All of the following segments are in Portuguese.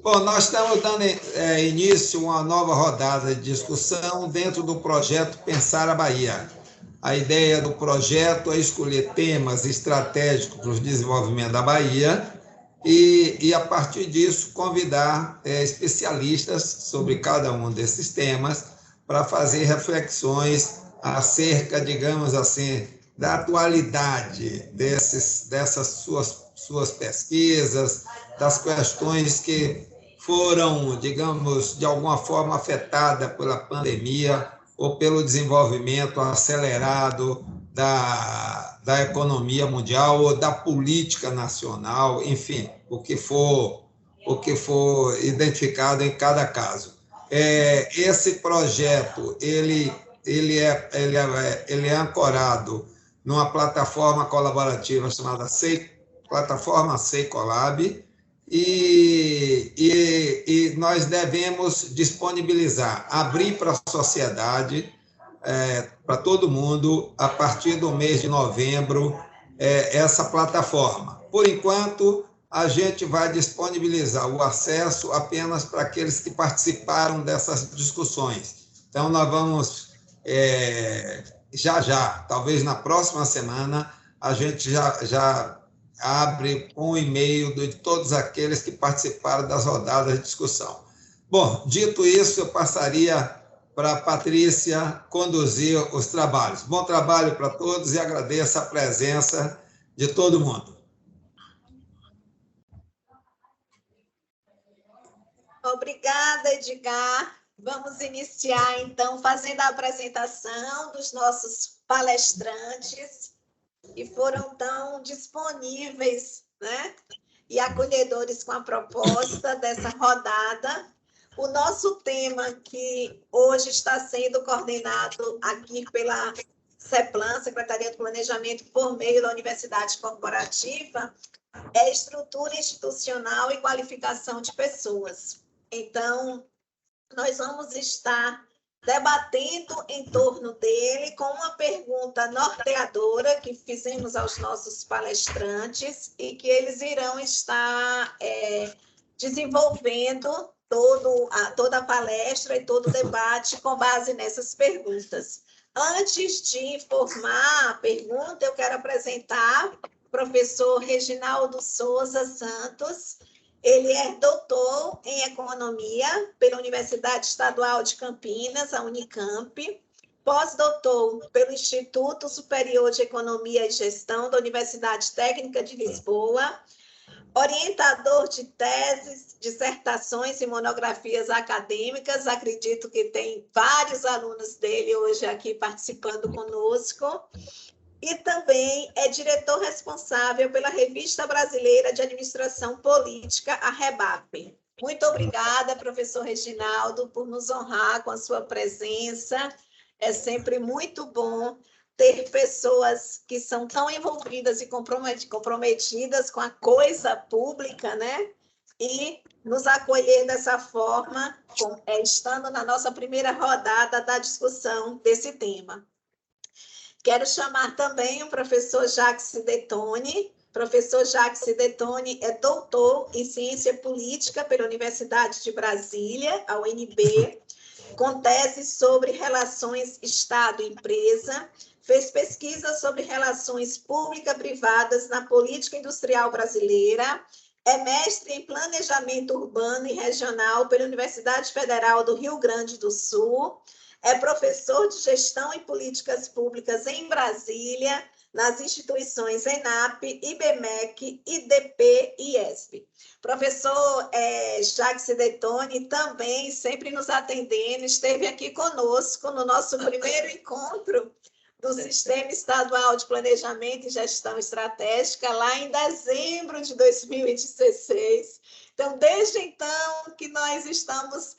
Bom, nós estamos dando início a uma nova rodada de discussão dentro do projeto Pensar a Bahia. A ideia do projeto é escolher temas estratégicos para o desenvolvimento da Bahia e a partir disso, convidar especialistas sobre cada um desses temas para fazer reflexões acerca, digamos assim, da atualidade dessas suas pesquisas, das questões que foram, digamos, de alguma forma afetadas pela pandemia ou pelo desenvolvimento acelerado da economia mundial ou da política nacional, enfim, o que for identificado em cada caso. Esse projeto ele é ancorado numa plataforma colaborativa chamada Plataforma Seicolab, e nós devemos disponibilizar, abrir para a sociedade, para todo mundo, a partir do mês de novembro, essa plataforma. Por enquanto, a gente vai disponibilizar o acesso apenas para aqueles que participaram dessas discussões. Então, nós vamos, talvez na próxima semana, a gente já abre um e-mail de todos aqueles que participaram das rodadas de discussão. Bom, dito isso, eu passaria para a Patrícia conduzir os trabalhos. Bom trabalho para todos e agradeço a presença de todo mundo. Obrigada, Edgar. Vamos iniciar, então, fazendo a apresentação dos nossos palestrantes, que foram tão disponíveis, né, e acolhedores com a proposta dessa rodada. O nosso tema, que hoje está sendo coordenado aqui pela CEPLAN, Secretaria do Planejamento, por meio da Universidade Corporativa, é estrutura institucional e qualificação de pessoas. Então, nós vamos estar debatendo em torno dele com uma pergunta norteadora que fizemos aos nossos palestrantes e que eles irão estar desenvolvendo toda a palestra e todo o debate com base nessas perguntas. Antes de formar a pergunta, eu quero apresentar o professor Reginaldo Souza Santos. Ele é doutor em Economia pela Universidade Estadual de Campinas, a Unicamp, pós-doutor pelo Instituto Superior de Economia e Gestão da Universidade Técnica de Lisboa, orientador de teses, dissertações e monografias acadêmicas. Acredito que tem vários alunos dele hoje aqui participando conosco. E também é diretor responsável pela Revista Brasileira de Administração Política, a REBAP. Muito obrigada, professor Reginaldo, por nos honrar com a sua presença. É sempre muito bom ter pessoas que são tão envolvidas e comprometidas com a coisa pública, né? E nos acolher dessa forma, estando na nossa primeira rodada da discussão desse tema. Quero chamar também o professor Jacques Detoni. Professor Jacques Detoni é doutor em Ciência Política pela Universidade de Brasília, a UNB, com tese sobre relações Estado-empresa, fez pesquisa sobre relações público-privadas na política industrial brasileira, é mestre em Planejamento Urbano e Regional pela Universidade Federal do Rio Grande do Sul, é professor de Gestão e Políticas Públicas em Brasília, nas instituições ENAP, IBMEC, IDP e IESP. Professor Jacques Detoni também, sempre nos atendendo, esteve aqui conosco no nosso primeiro encontro do Sistema Estadual de Planejamento e Gestão Estratégica, lá em dezembro de 2016. Então, desde então que nós estamos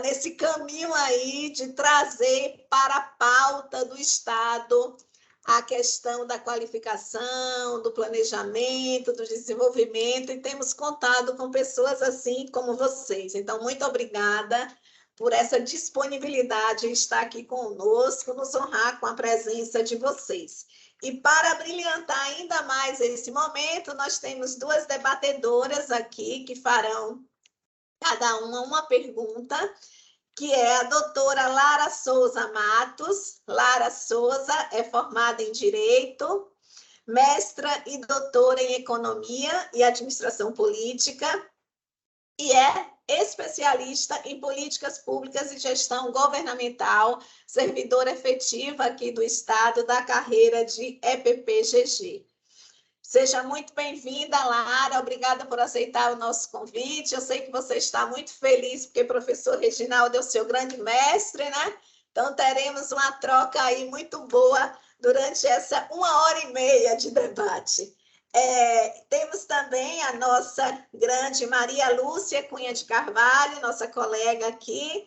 nesse caminho aí de trazer para a pauta do Estado a questão da qualificação, do planejamento, do desenvolvimento, e temos contado com pessoas assim como vocês. Então, muito obrigada por essa disponibilidade em estar aqui conosco, nos honrar com a presença de vocês. E para brilhantar ainda mais esse momento, nós temos duas debatedoras aqui que farão cada uma pergunta, que é a doutora Lara Souza Matos. Lara Souza é formada em Direito, mestra e doutora em Economia e Administração Política, e é especialista em políticas públicas e gestão governamental, servidora efetiva aqui do Estado da carreira de EPP-GG. Seja muito bem-vinda, Lara. Obrigada por aceitar o nosso convite. Eu sei que você está muito feliz porque o professor Reginaldo é o seu grande mestre, né? Então, teremos uma troca aí muito boa durante essa 1h30 de debate. Temos também a nossa grande Maria Lúcia Cunha de Carvalho, nossa colega aqui.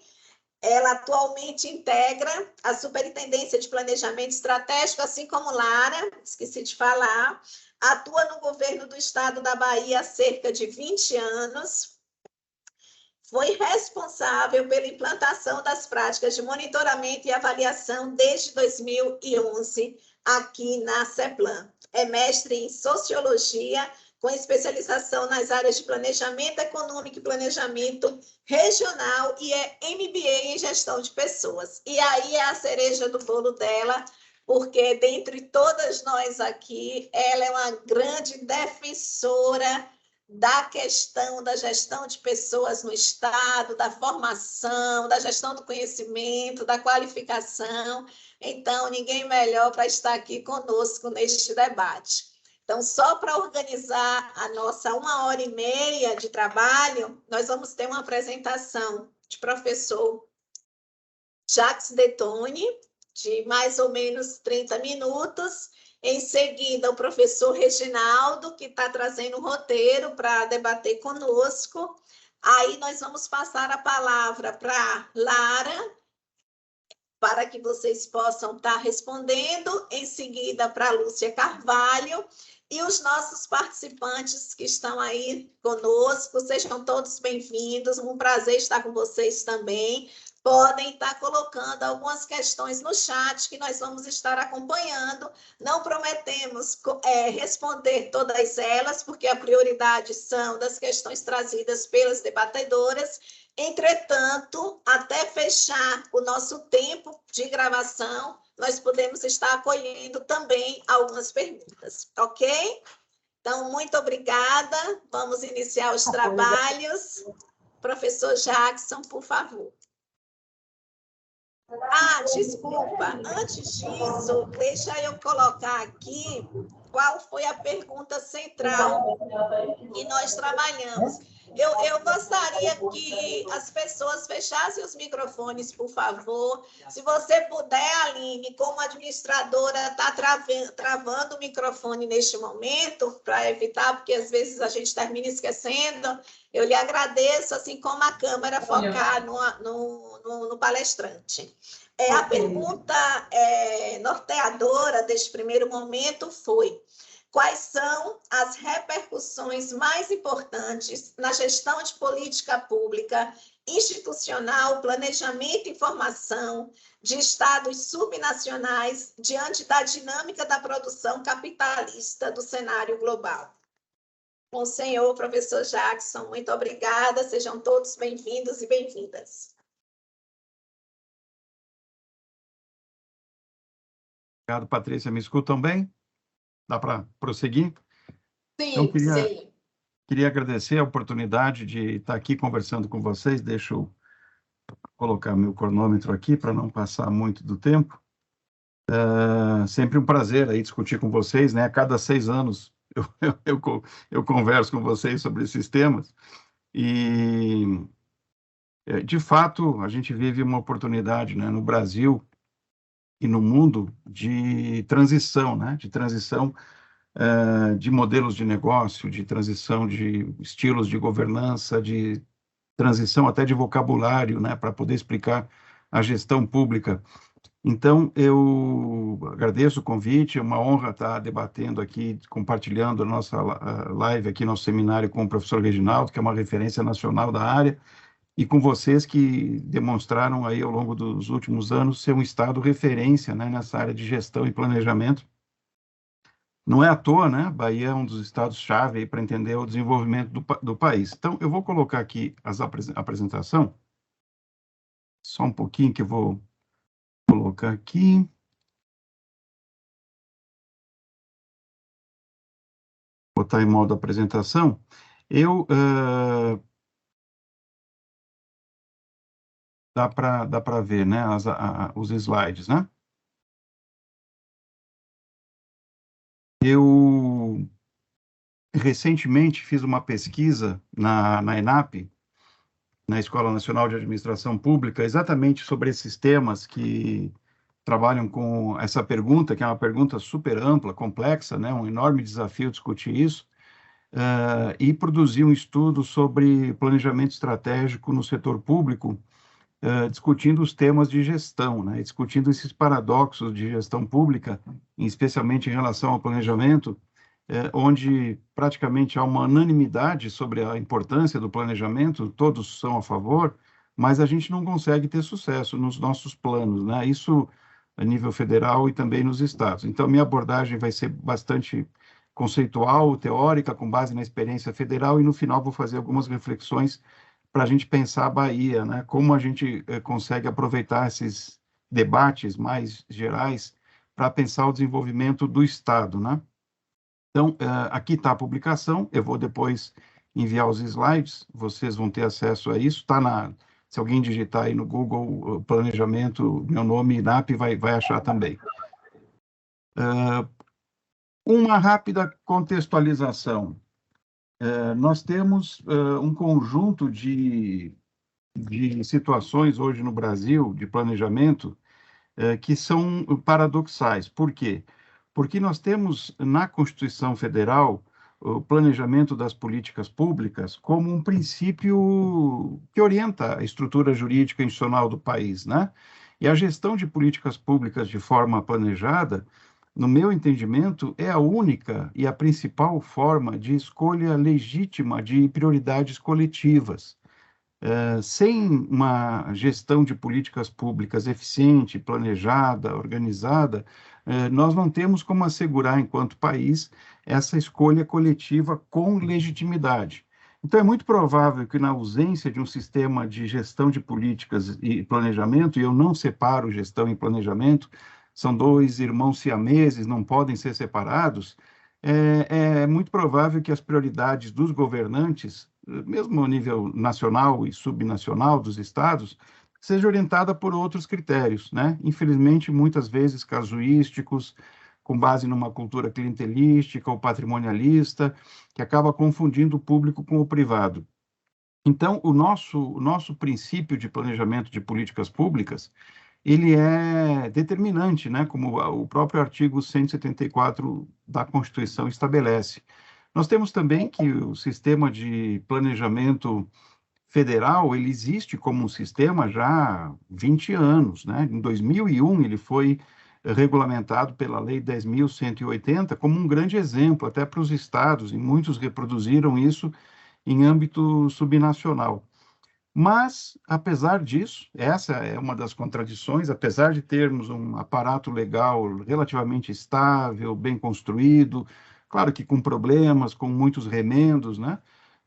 Ela atualmente integra a Superintendência de Planejamento Estratégico, assim como Lara, esqueci de falar, atua no governo do Estado da Bahia há cerca de 20 anos, foi responsável pela implantação das práticas de monitoramento e avaliação desde 2011 aqui na CEPLAN. É mestre em Sociologia, com especialização nas áreas de planejamento econômico e planejamento regional, e é MBA em gestão de pessoas. E aí é a cereja do bolo dela, porque dentre todas nós aqui, ela é uma grande defensora da questão da gestão de pessoas no Estado, da formação, da gestão do conhecimento, da qualificação. Então, ninguém melhor para estar aqui conosco neste debate. Então, só para organizar a nossa 1h30 de trabalho, nós vamos ter uma apresentação de professor Jacques Detone, de mais ou menos 30 minutos. Em seguida, o professor Reginaldo, que está trazendo um roteiro para debater conosco. Aí nós vamos passar a palavra para Lara, para que vocês possam estar respondendo. Em seguida, para Lúcia Carvalho. E os nossos participantes que estão aí conosco, sejam todos bem-vindos. Um prazer estar com vocês também. Podem estar colocando algumas questões no chat que nós vamos estar acompanhando. Não prometemos responder todas elas, porque a prioridade são das questões trazidas pelas debatedoras. Entretanto, até fechar o nosso tempo de gravação, nós podemos estar acolhendo também algumas perguntas, ok? Então, muito obrigada. Vamos iniciar os trabalhos. Professor Jackson, por favor. Desculpa. Antes disso, deixa eu colocar aqui qual foi a pergunta central que nós trabalhamos. Eu gostaria que as pessoas fechassem os microfones, por favor. Se você puder, Aline, como administradora, está travando o microfone neste momento, para evitar, porque às vezes a gente termina esquecendo, eu lhe agradeço, assim como a câmera focar no palestrante. A pergunta norteadora deste primeiro momento foi: quais são as repercussões mais importantes na gestão de política pública, institucional, planejamento e informação de estados subnacionais diante da dinâmica da produção capitalista do cenário global? Com o senhor, professor Jackson, muito obrigada. Sejam todos bem-vindos e bem-vindas. Obrigado, Patrícia. Me escutam bem? Dá para prosseguir? Sim, então, sim. Queria agradecer a oportunidade de estar aqui conversando com vocês. Deixa eu colocar meu cronômetro aqui para não passar muito do tempo. Sempre um prazer aí discutir com vocês, né? A cada 6 anos eu converso com vocês sobre esses temas. E, de fato, a gente vive uma oportunidade, né, no Brasil e no mundo de transição, né? De transição de modelos de negócio, de transição de estilos de governança, de transição até de vocabulário, né? Para poder explicar a gestão pública. Então, eu agradeço o convite, é uma honra estar debatendo aqui, compartilhando a nossa live aqui, nosso seminário com o professor Reginaldo, que é uma referência nacional da área, e com vocês que demonstraram aí ao longo dos últimos anos ser um estado referência, né, nessa área de gestão e planejamento. Não é à toa, né? Bahia é um dos estados-chave para entender o desenvolvimento do país. Então, eu vou colocar aqui a apresentação, só um pouquinho que eu vou colocar aqui. Botar em modo apresentação. Dá para ver, né, os slides, né? Eu recentemente fiz uma pesquisa na ENAP, na Escola Nacional de Administração Pública, exatamente sobre esses temas que trabalham com essa pergunta, que é uma pergunta super ampla, complexa, né? Um enorme desafio discutir isso, e produzi um estudo sobre planejamento estratégico no setor público, discutindo os temas de gestão, né? Discutindo esses paradoxos de gestão pública, especialmente em relação ao planejamento, onde praticamente há uma unanimidade sobre a importância do planejamento, todos são a favor, mas a gente não consegue ter sucesso nos nossos planos, né? Isso a nível federal e também nos estados. Então, minha abordagem vai ser bastante conceitual, teórica, com base na experiência federal, e no final vou fazer algumas reflexões para a gente pensar a Bahia, né? Como a gente consegue aproveitar esses debates mais gerais para pensar o desenvolvimento do Estado, né? Então, aqui está a publicação, eu vou depois enviar os slides, vocês vão ter acesso a isso, se alguém digitar aí no Google planejamento, meu nome, INAP, vai achar também. Uma rápida contextualização. Nós temos um conjunto de situações hoje no Brasil, de planejamento, que são paradoxais. Por quê? Porque nós temos na Constituição Federal o planejamento das políticas públicas como um princípio que orienta a estrutura jurídica e institucional do país, né? E a gestão de políticas públicas de forma planejada, no meu entendimento, é a única e a principal forma de escolha legítima de prioridades coletivas. Sem uma gestão de políticas públicas eficiente, planejada, organizada, nós não temos como assegurar, enquanto país, essa escolha coletiva com legitimidade. Então, é muito provável que, na ausência de um sistema de gestão de políticas e planejamento, e eu não separo gestão e planejamento, são dois irmãos siameses, não podem ser separados, é muito provável que as prioridades dos governantes, mesmo ao nível nacional e subnacional dos estados, seja orientada por outros critérios, né? Infelizmente, muitas vezes casuísticos, com base numa cultura clientelística ou patrimonialista, que acaba confundindo o público com o privado. Então, o nosso princípio de planejamento de políticas públicas, ele é determinante, né? Como o próprio artigo 174 da Constituição estabelece. Nós temos também que o sistema de planejamento federal, ele existe como um sistema já há 20 anos, né? Em 2001, ele foi regulamentado pela Lei 10.180 como um grande exemplo, até para os estados, e muitos reproduziram isso em âmbito subnacional. Mas, apesar disso, essa é uma das contradições, apesar de termos um aparato legal relativamente estável, bem construído, claro que com problemas, com muitos remendos, né?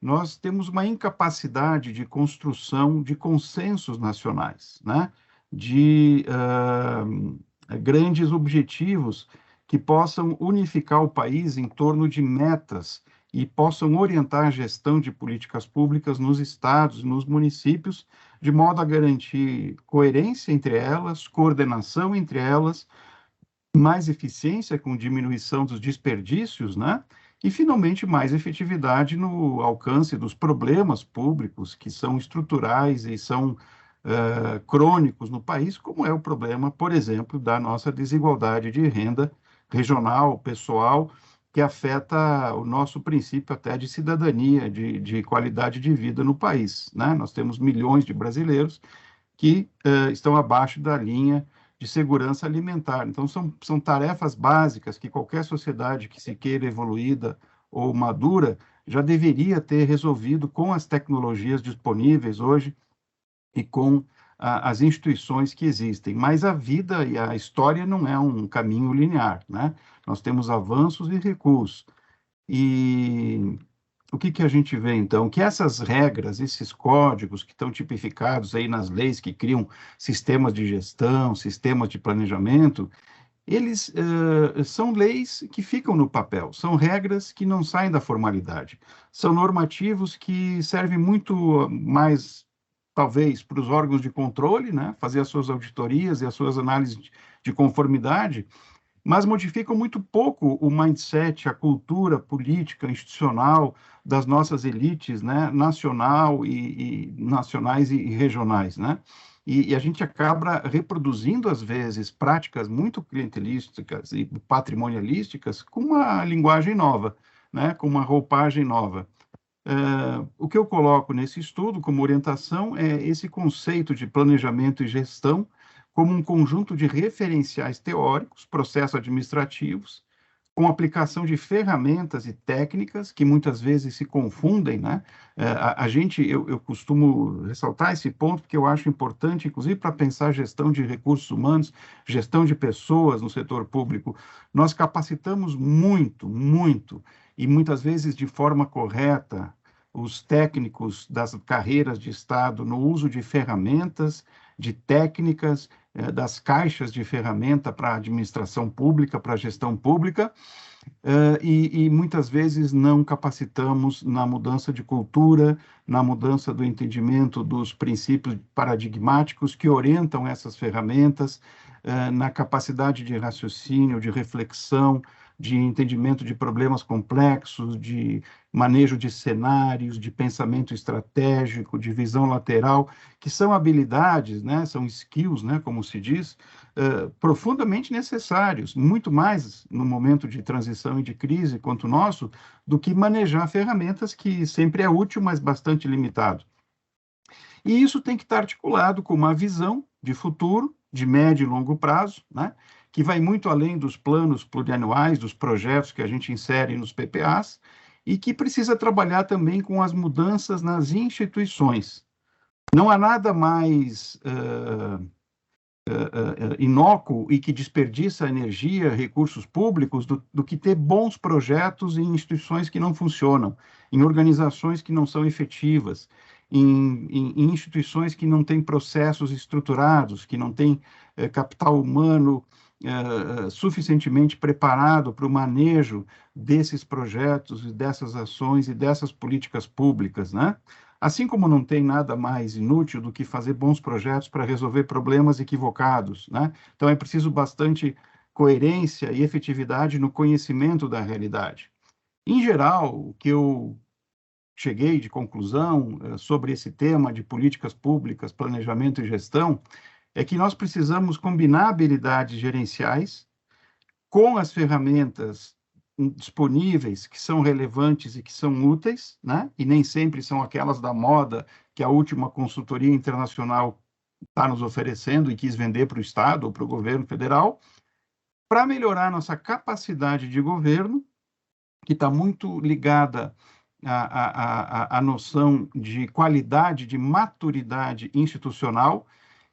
Nós temos uma incapacidade de construção de consensos nacionais, né? De grandes objetivos que possam unificar o país em torno de metas e possam orientar a gestão de políticas públicas nos estados, nos municípios, de modo a garantir coerência entre elas, coordenação entre elas, mais eficiência com diminuição dos desperdícios, né? E, finalmente, mais efetividade no alcance dos problemas públicos que são estruturais e são crônicos no país, como é o problema, por exemplo, da nossa desigualdade de renda regional, pessoal, que afeta o nosso princípio até de cidadania, de qualidade de vida no país, né? Nós temos milhões de brasileiros que estão abaixo da linha de segurança alimentar. Então, são tarefas básicas que qualquer sociedade que se queira evoluída ou madura já deveria ter resolvido com as tecnologias disponíveis hoje e com as instituições que existem. Mas a vida e a história não é um caminho linear, né? Nós temos avanços e recuos. E o que a gente vê, então? Que essas regras, esses códigos que estão tipificados aí nas leis que criam sistemas de gestão, sistemas de planejamento, eles são leis que ficam no papel, são regras que não saem da formalidade, são normativos que servem muito mais, talvez, para os órgãos de controle, né, fazer as suas auditorias e as suas análises de conformidade, mas modificam muito pouco o mindset, a cultura política, institucional das nossas elites, né, nacionais e regionais, né? E a gente acaba reproduzindo, às vezes, práticas muito clientelísticas e patrimonialísticas com uma linguagem nova, né, com uma roupagem nova. O que eu coloco nesse estudo como orientação é esse conceito de planejamento e gestão como um conjunto de referenciais teóricos, processos administrativos, com aplicação de ferramentas e técnicas que muitas vezes se confundem, né? Eu costumo ressaltar esse ponto porque eu acho importante, inclusive para pensar gestão de recursos humanos, gestão de pessoas no setor público. Nós capacitamos muito, muito, e muitas vezes de forma correta, os técnicos das carreiras de Estado no uso de ferramentas, de técnicas, das caixas de ferramenta para a administração pública, para a gestão pública, e muitas vezes não capacitamos na mudança de cultura, na mudança do entendimento dos princípios paradigmáticos que orientam essas ferramentas, na capacidade de raciocínio, de reflexão, de entendimento de problemas complexos, de manejo de cenários, de pensamento estratégico, de visão lateral, que são habilidades, né, são skills, né, como se diz, profundamente necessários, muito mais no momento de transição e de crise quanto o nosso, do que manejar ferramentas que sempre é útil, mas bastante limitado. E isso tem que estar articulado com uma visão de futuro, de médio e longo prazo, né, que vai muito além dos planos plurianuais, dos projetos que a gente insere nos PPAs, e que precisa trabalhar também com as mudanças nas instituições. Não há nada mais inócuo e que desperdiça energia, recursos públicos, do que ter bons projetos em instituições que não funcionam, em organizações que não são efetivas, em instituições que não têm processos estruturados, que não têm capital humano suficientemente preparado para o manejo desses projetos e dessas ações e dessas políticas públicas, né? Assim como não tem nada mais inútil do que fazer bons projetos para resolver problemas equivocados, né? Então é preciso bastante coerência e efetividade no conhecimento da realidade. Em geral, o que eu cheguei de conclusão sobre esse tema de políticas públicas, planejamento e gestão, é que nós precisamos combinar habilidades gerenciais com as ferramentas disponíveis que são relevantes e que são úteis, né? E nem sempre são aquelas da moda que a última consultoria internacional está nos oferecendo e quis vender para o Estado ou para o governo federal, para melhorar nossa capacidade de governo, que está muito ligada à noção de qualidade, de maturidade institucional,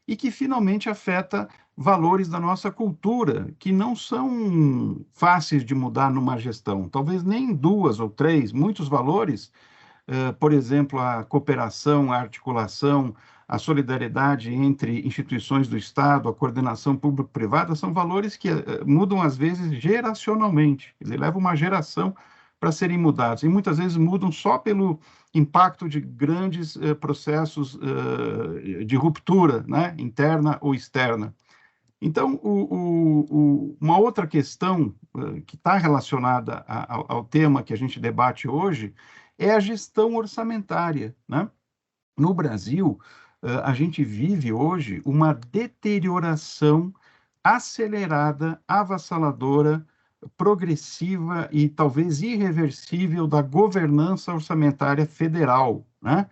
e que finalmente afeta valores da nossa cultura, que não são fáceis de mudar numa gestão, talvez nem 2 ou 3, muitos valores, por exemplo, a cooperação, a articulação, a solidariedade entre instituições do Estado, a coordenação público-privada, são valores que mudam, às vezes, geracionalmente, eles levam uma geração para serem mudados, e muitas vezes mudam só pelo impacto de grandes processos de ruptura, né, interna ou externa. Então, uma outra questão que está relacionada ao tema que a gente debate hoje é a gestão orçamentária, né? No Brasil, a gente vive hoje uma deterioração acelerada, avassaladora, progressiva e talvez irreversível da governança orçamentária federal, né?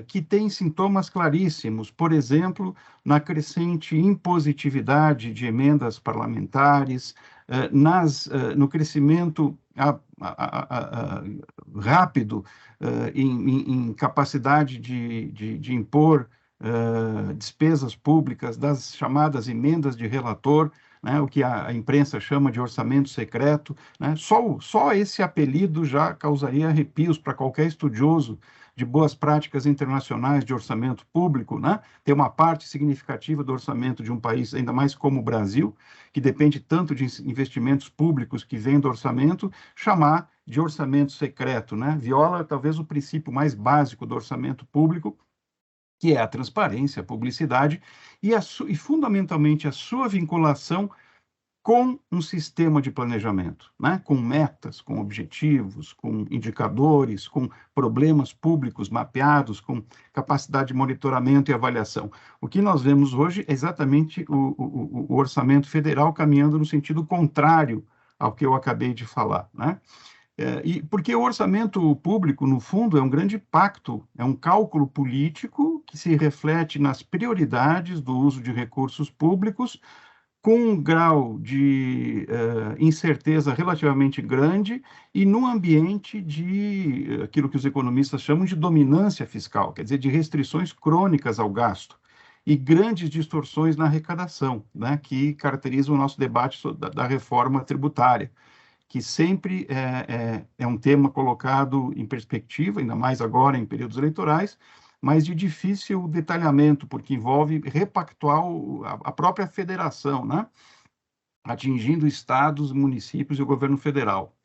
Que tem sintomas claríssimos, por exemplo, na crescente impositividade de emendas parlamentares, no crescimento rápido em capacidade de impor despesas públicas das chamadas emendas de relator, né, o que a imprensa chama de orçamento secreto, né? Só esse apelido já causaria arrepios para qualquer estudioso de boas práticas internacionais de orçamento público, né? Ter uma parte significativa do orçamento de um país, ainda mais como o Brasil, que depende tanto de investimentos públicos que vêm do orçamento, chamar de orçamento secreto, né? Viola talvez o princípio mais básico do orçamento público, que é a transparência, a publicidade e fundamentalmente a sua vinculação com um sistema de planejamento, né? Com metas, com objetivos, com indicadores, com problemas públicos mapeados, com capacidade de monitoramento e avaliação. O que nós vemos hoje é exatamente o orçamento federal caminhando no sentido contrário ao que eu acabei de falar, né? E porque o orçamento público, no fundo, é um grande pacto, é um cálculo político que se reflete nas prioridades do uso de recursos públicos, com um grau de incerteza relativamente grande e num ambiente de aquilo que os economistas chamam de dominância fiscal, quer dizer, de restrições crônicas ao gasto e grandes distorções na arrecadação, né, que caracterizam o nosso debate da reforma tributária, que sempre é um tema colocado em perspectiva, ainda mais agora em períodos eleitorais, mas de difícil detalhamento, porque envolve repactuar a própria federação, né? Atingindo estados, municípios e o governo federal.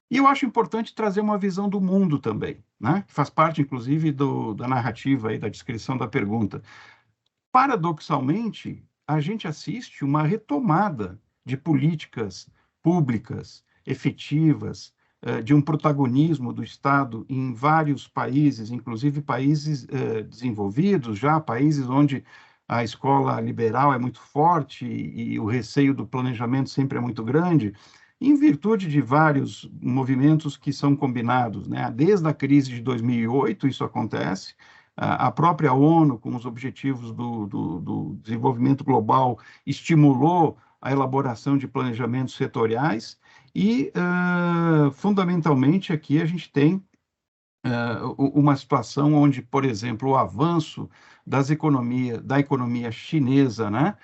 E eu acho importante trazer uma visão do mundo também, né? Que faz parte, inclusive, da narrativa aí, da descrição da pergunta. Paradoxalmente, a gente assiste uma retomada de políticas públicas efetivas, de um protagonismo do Estado em vários países, inclusive países desenvolvidos, já países onde a escola liberal é muito forte e o receio do planejamento sempre é muito grande, em virtude de vários movimentos que são combinados, né? Desde a crise de 2008 isso acontece, a própria ONU, com os objetivos do desenvolvimento global, estimulou a elaboração de planejamentos setoriais e, fundamentalmente, aqui a gente tem uma situação onde, por exemplo, o avanço da economia chinesa, né,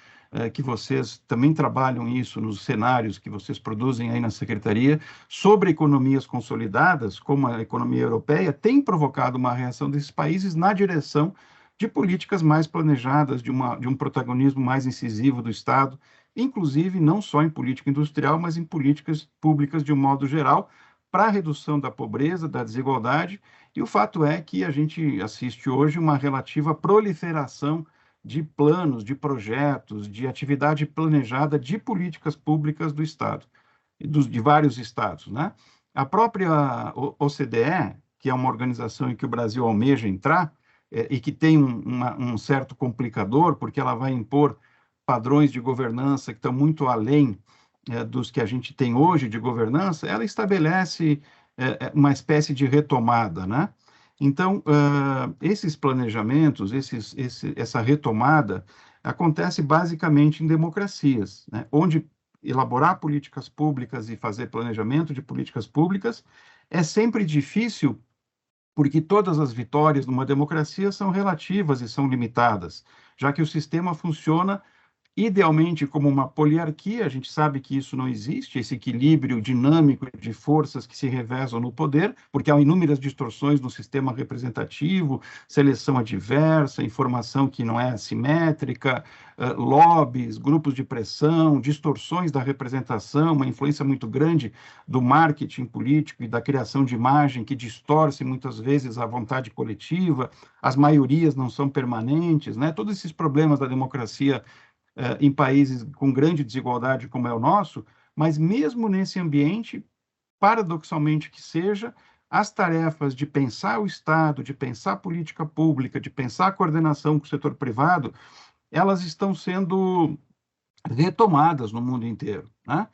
que vocês também trabalham isso nos cenários que vocês produzem aí na Secretaria, sobre economias consolidadas, como a economia europeia, tem provocado uma reação desses países na direção de políticas mais planejadas, de um protagonismo mais incisivo do Estado, inclusive não só em política industrial, mas em políticas públicas de um modo geral, para a redução da pobreza, da desigualdade, e o fato é que a gente assiste hoje uma relativa proliferação de planos, de projetos, de atividade planejada de políticas públicas do Estado, de vários estados, né? A própria OCDE, que é uma organização em que o Brasil almeja entrar, e que tem um certo complicador, porque ela vai impor padrões de governança que estão muito além dos que a gente tem hoje de governança, ela estabelece uma espécie de retomada, né? Então, esses planejamentos, essa retomada, acontece basicamente em democracias, né? Onde elaborar políticas públicas e fazer planejamento de políticas públicas é sempre difícil, porque todas as vitórias numa democracia são relativas e são limitadas, já que o sistema funciona idealmente como uma poliarquia. A gente sabe que isso não existe, esse equilíbrio dinâmico de forças que se revezam no poder, porque há inúmeras distorções no sistema representativo, seleção adversa, informação que não é assimétrica, lobbies, grupos de pressão, distorções da representação, uma influência muito grande do marketing político e da criação de imagem que distorce muitas vezes a vontade coletiva, as maiorias não são permanentes, né? Todos esses problemas da democracia em países com grande desigualdade como é o nosso, mas mesmo nesse ambiente, paradoxalmente que seja, as tarefas de pensar o Estado, de pensar a política pública, de pensar a coordenação com o setor privado, elas estão sendo retomadas no mundo inteiro, né?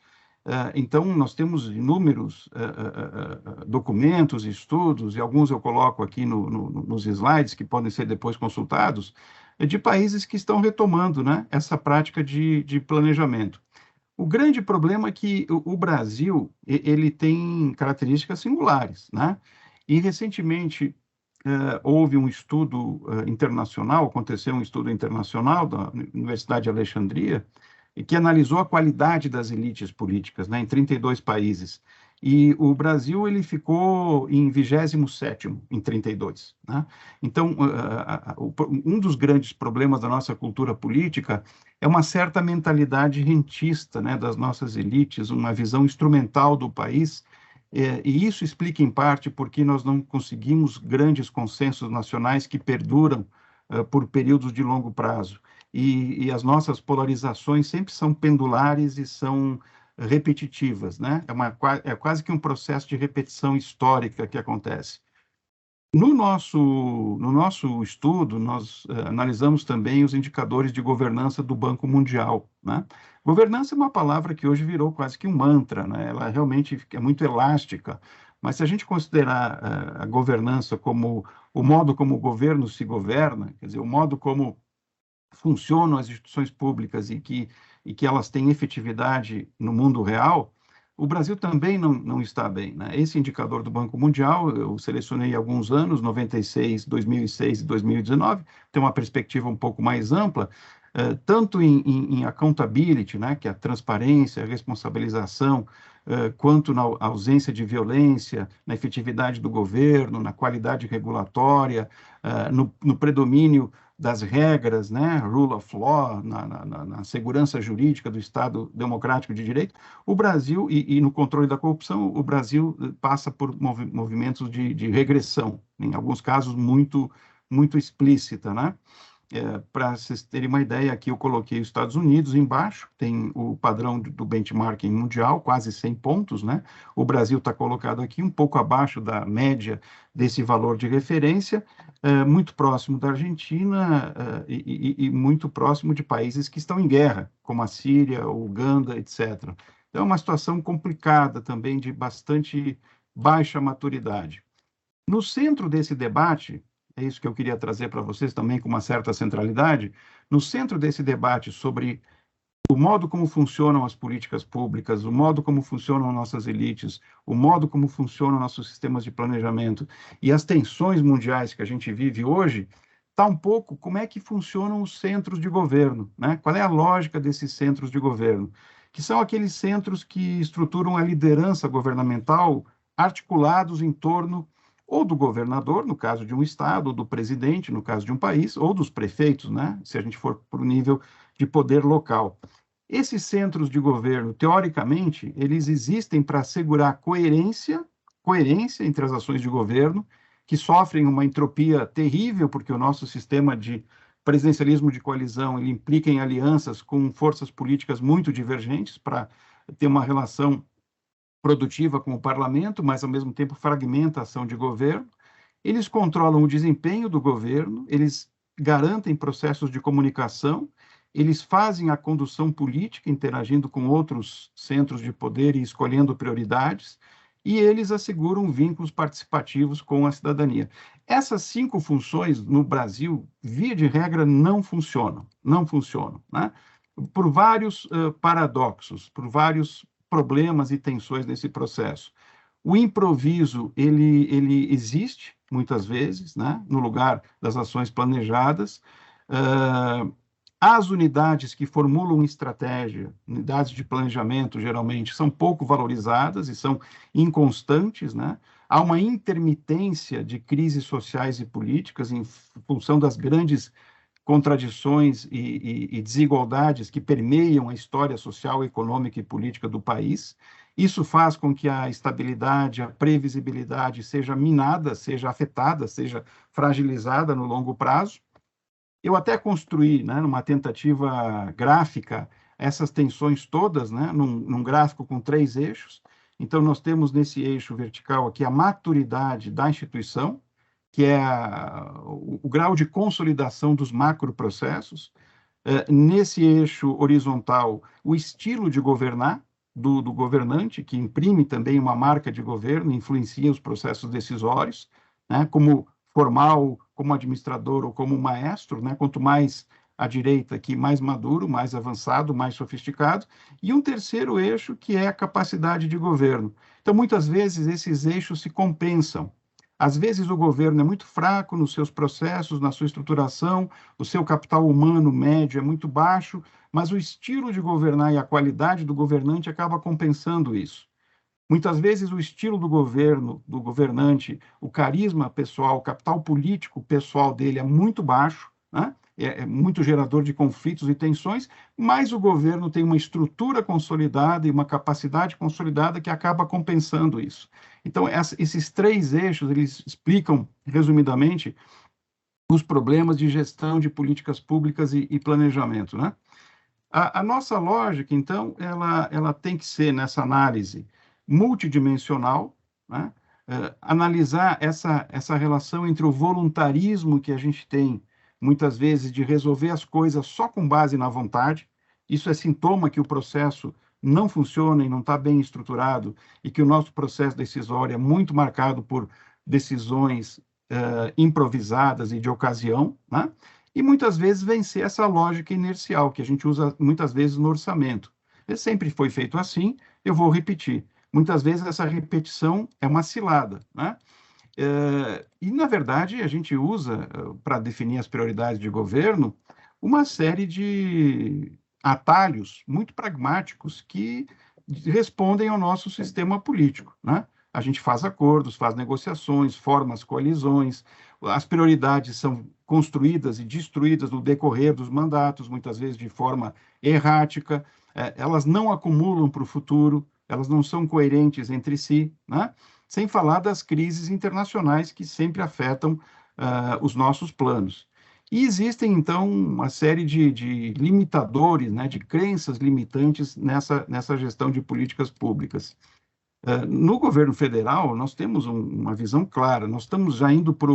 Então, nós temos inúmeros documentos, estudos, e alguns eu coloco aqui nos slides, que podem ser depois consultados, de países que estão retomando, né, essa prática de planejamento. O grande problema é que o Brasil ele tem características singulares, né? E, recentemente, houve um estudo internacional, aconteceu um estudo internacional da Universidade de Alexandria, e que analisou a qualidade das elites políticas, né, em 32 países. E o Brasil ele ficou em 27º em 32, né? Então, um dos grandes problemas da nossa cultura política é uma certa mentalidade rentista, né, das nossas elites, uma visão instrumental do país, e isso explica, em parte, porque nós não conseguimos grandes consensos nacionais que perduram por períodos de longo prazo. E as nossas polarizações sempre são pendulares e são repetitivas, né? É quase que um processo de repetição histórica que acontece. No nosso estudo, nós analisamos também os indicadores de governança do Banco Mundial, né? Governança é uma palavra que hoje virou quase que um mantra, né? Ela realmente é muito elástica, mas se a gente considerar a governança como o modo como o governo se governa, quer dizer, o modo como funcionam as instituições públicas e que elas têm efetividade no mundo real, o Brasil também não está bem, né? Esse indicador do Banco Mundial, eu selecionei alguns anos, 96, 2006 e 2019, tem uma perspectiva um pouco mais ampla, tanto em accountability, né, que é a transparência, a responsabilização, quanto na ausência de violência, na efetividade do governo, na qualidade regulatória, no predomínio das regras, né, rule of law, na segurança jurídica do Estado democrático de direito, o Brasil, e no controle da corrupção, o Brasil passa por movimentos de regressão, em alguns casos muito explícita, né? Para vocês terem uma ideia, aqui eu coloquei os Estados Unidos embaixo, tem o padrão do benchmarking mundial, quase 100 pontos, né? O Brasil está colocado aqui um pouco abaixo da média desse valor de referência, muito próximo da Argentina e muito próximo de países que estão em guerra, como a Síria, Uganda, etc. Então, é uma situação complicada também, de bastante baixa maturidade. No centro desse debate, é isso que eu queria trazer para vocês também com uma certa centralidade, no centro desse debate sobre o modo como funcionam as políticas públicas, o modo como funcionam nossas elites, o modo como funcionam nossos sistemas de planejamento e as tensões mundiais que a gente vive hoje, está um pouco como é que funcionam os centros de governo, né? Qual é a lógica desses centros de governo? Que são aqueles centros que estruturam a liderança governamental articulados em torno ou do governador, no caso de um estado, ou do presidente, no caso de um país, ou dos prefeitos, né? Se a gente for para o nível de poder local. Esses centros de governo, teoricamente, eles existem para assegurar coerência entre as ações de governo, que sofrem uma entropia terrível, porque o nosso sistema de presidencialismo de coalizão, ele implica em alianças com forças políticas muito divergentes para ter uma relação produtiva com o parlamento, mas, ao mesmo tempo, fragmenta a ação de governo. Eles controlam o desempenho do governo, eles garantem processos de comunicação, eles fazem a condução política, interagindo com outros centros de poder e escolhendo prioridades, e eles asseguram vínculos participativos com a cidadania. Essas 5 funções, no Brasil, via de regra, não funcionam, né? Por vários paradoxos, por vários problemas e tensões nesse processo. O improviso, ele existe, muitas vezes, né, no lugar das ações planejadas. As unidades que formulam estratégia, unidades de planejamento, geralmente, são pouco valorizadas e são inconstantes, né? Há uma intermitência de crises sociais e políticas em função das grandes contradições e desigualdades que permeiam a história social, econômica e política do país. Isso faz com que a estabilidade, a previsibilidade seja minada, seja afetada, seja fragilizada no longo prazo. Eu até construí, né, numa tentativa gráfica, essas tensões todas, né, num gráfico com 3 eixos. Então, nós temos nesse eixo vertical aqui a maturidade da instituição, que é o grau de consolidação dos macroprocessos. Nesse eixo horizontal, o estilo de governar do governante, que imprime também uma marca de governo, influencia os processos decisórios, né, como formal, como administrador ou como maestro, né, quanto mais à direita aqui, mais maduro, mais avançado, mais sofisticado, e um terceiro eixo, que é a capacidade de governo. Então, muitas vezes, esses eixos se compensam. Às vezes o governo é muito fraco nos seus processos, na sua estruturação, o seu capital humano médio é muito baixo, mas o estilo de governar e a qualidade do governante acaba compensando isso. Muitas vezes o estilo do governo, do governante, o carisma pessoal, o capital político pessoal dele é muito baixo, né? É muito gerador de conflitos e tensões, mas o governo tem uma estrutura consolidada e uma capacidade consolidada que acaba compensando isso. Então, esses três eixos, eles explicam, resumidamente, os problemas de gestão de políticas públicas e planejamento, né? A nossa lógica, então, ela tem que ser, nessa análise, multidimensional, né? Analisar essa relação entre o voluntarismo que a gente tem, muitas vezes, de resolver as coisas só com base na vontade. Isso é sintoma que o processo não funciona e não está bem estruturado, e que o nosso processo decisório é muito marcado por decisões improvisadas e de ocasião, né? E muitas vezes vencer essa lógica inercial que a gente usa muitas vezes no orçamento. Sempre foi feito assim, eu vou repetir. Muitas vezes essa repetição é uma cilada, né? E, na verdade, a gente usa, para definir as prioridades de governo, uma série de atalhos muito pragmáticos que respondem ao nosso sistema político, né? A gente faz acordos, faz negociações, forma as coalizões, as prioridades são construídas e destruídas no decorrer dos mandatos, muitas vezes de forma errática, elas não acumulam para o futuro, elas não são coerentes entre si, né? Sem falar das crises internacionais que sempre afetam os nossos planos. E existem, então, uma série de limitadores, né, de crenças limitantes nessa gestão de políticas públicas. No governo federal, nós temos uma visão clara, nós estamos já indo para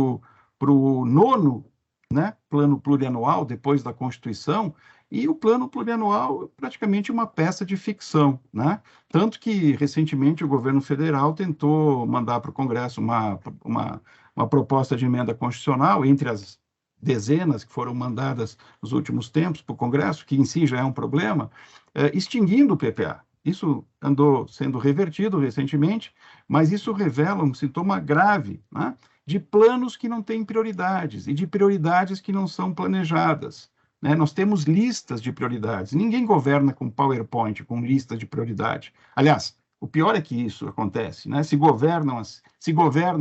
o nono, né, plano plurianual, depois da Constituição, e o plano plurianual é praticamente uma peça de ficção, né? Tanto que, recentemente, o governo federal tentou mandar para o Congresso uma proposta de emenda constitucional, entre as dezenas que foram mandadas nos últimos tempos para o Congresso, que em si já é um problema, extinguindo o PPA. Isso andou sendo revertido recentemente, mas isso revela um sintoma grave, né, de planos que não têm prioridades e de prioridades que não são planejadas, né? Nós temos listas de prioridades. Ninguém governa com PowerPoint, com listas de prioridade. Aliás, o pior é que isso acontece, né? Se governa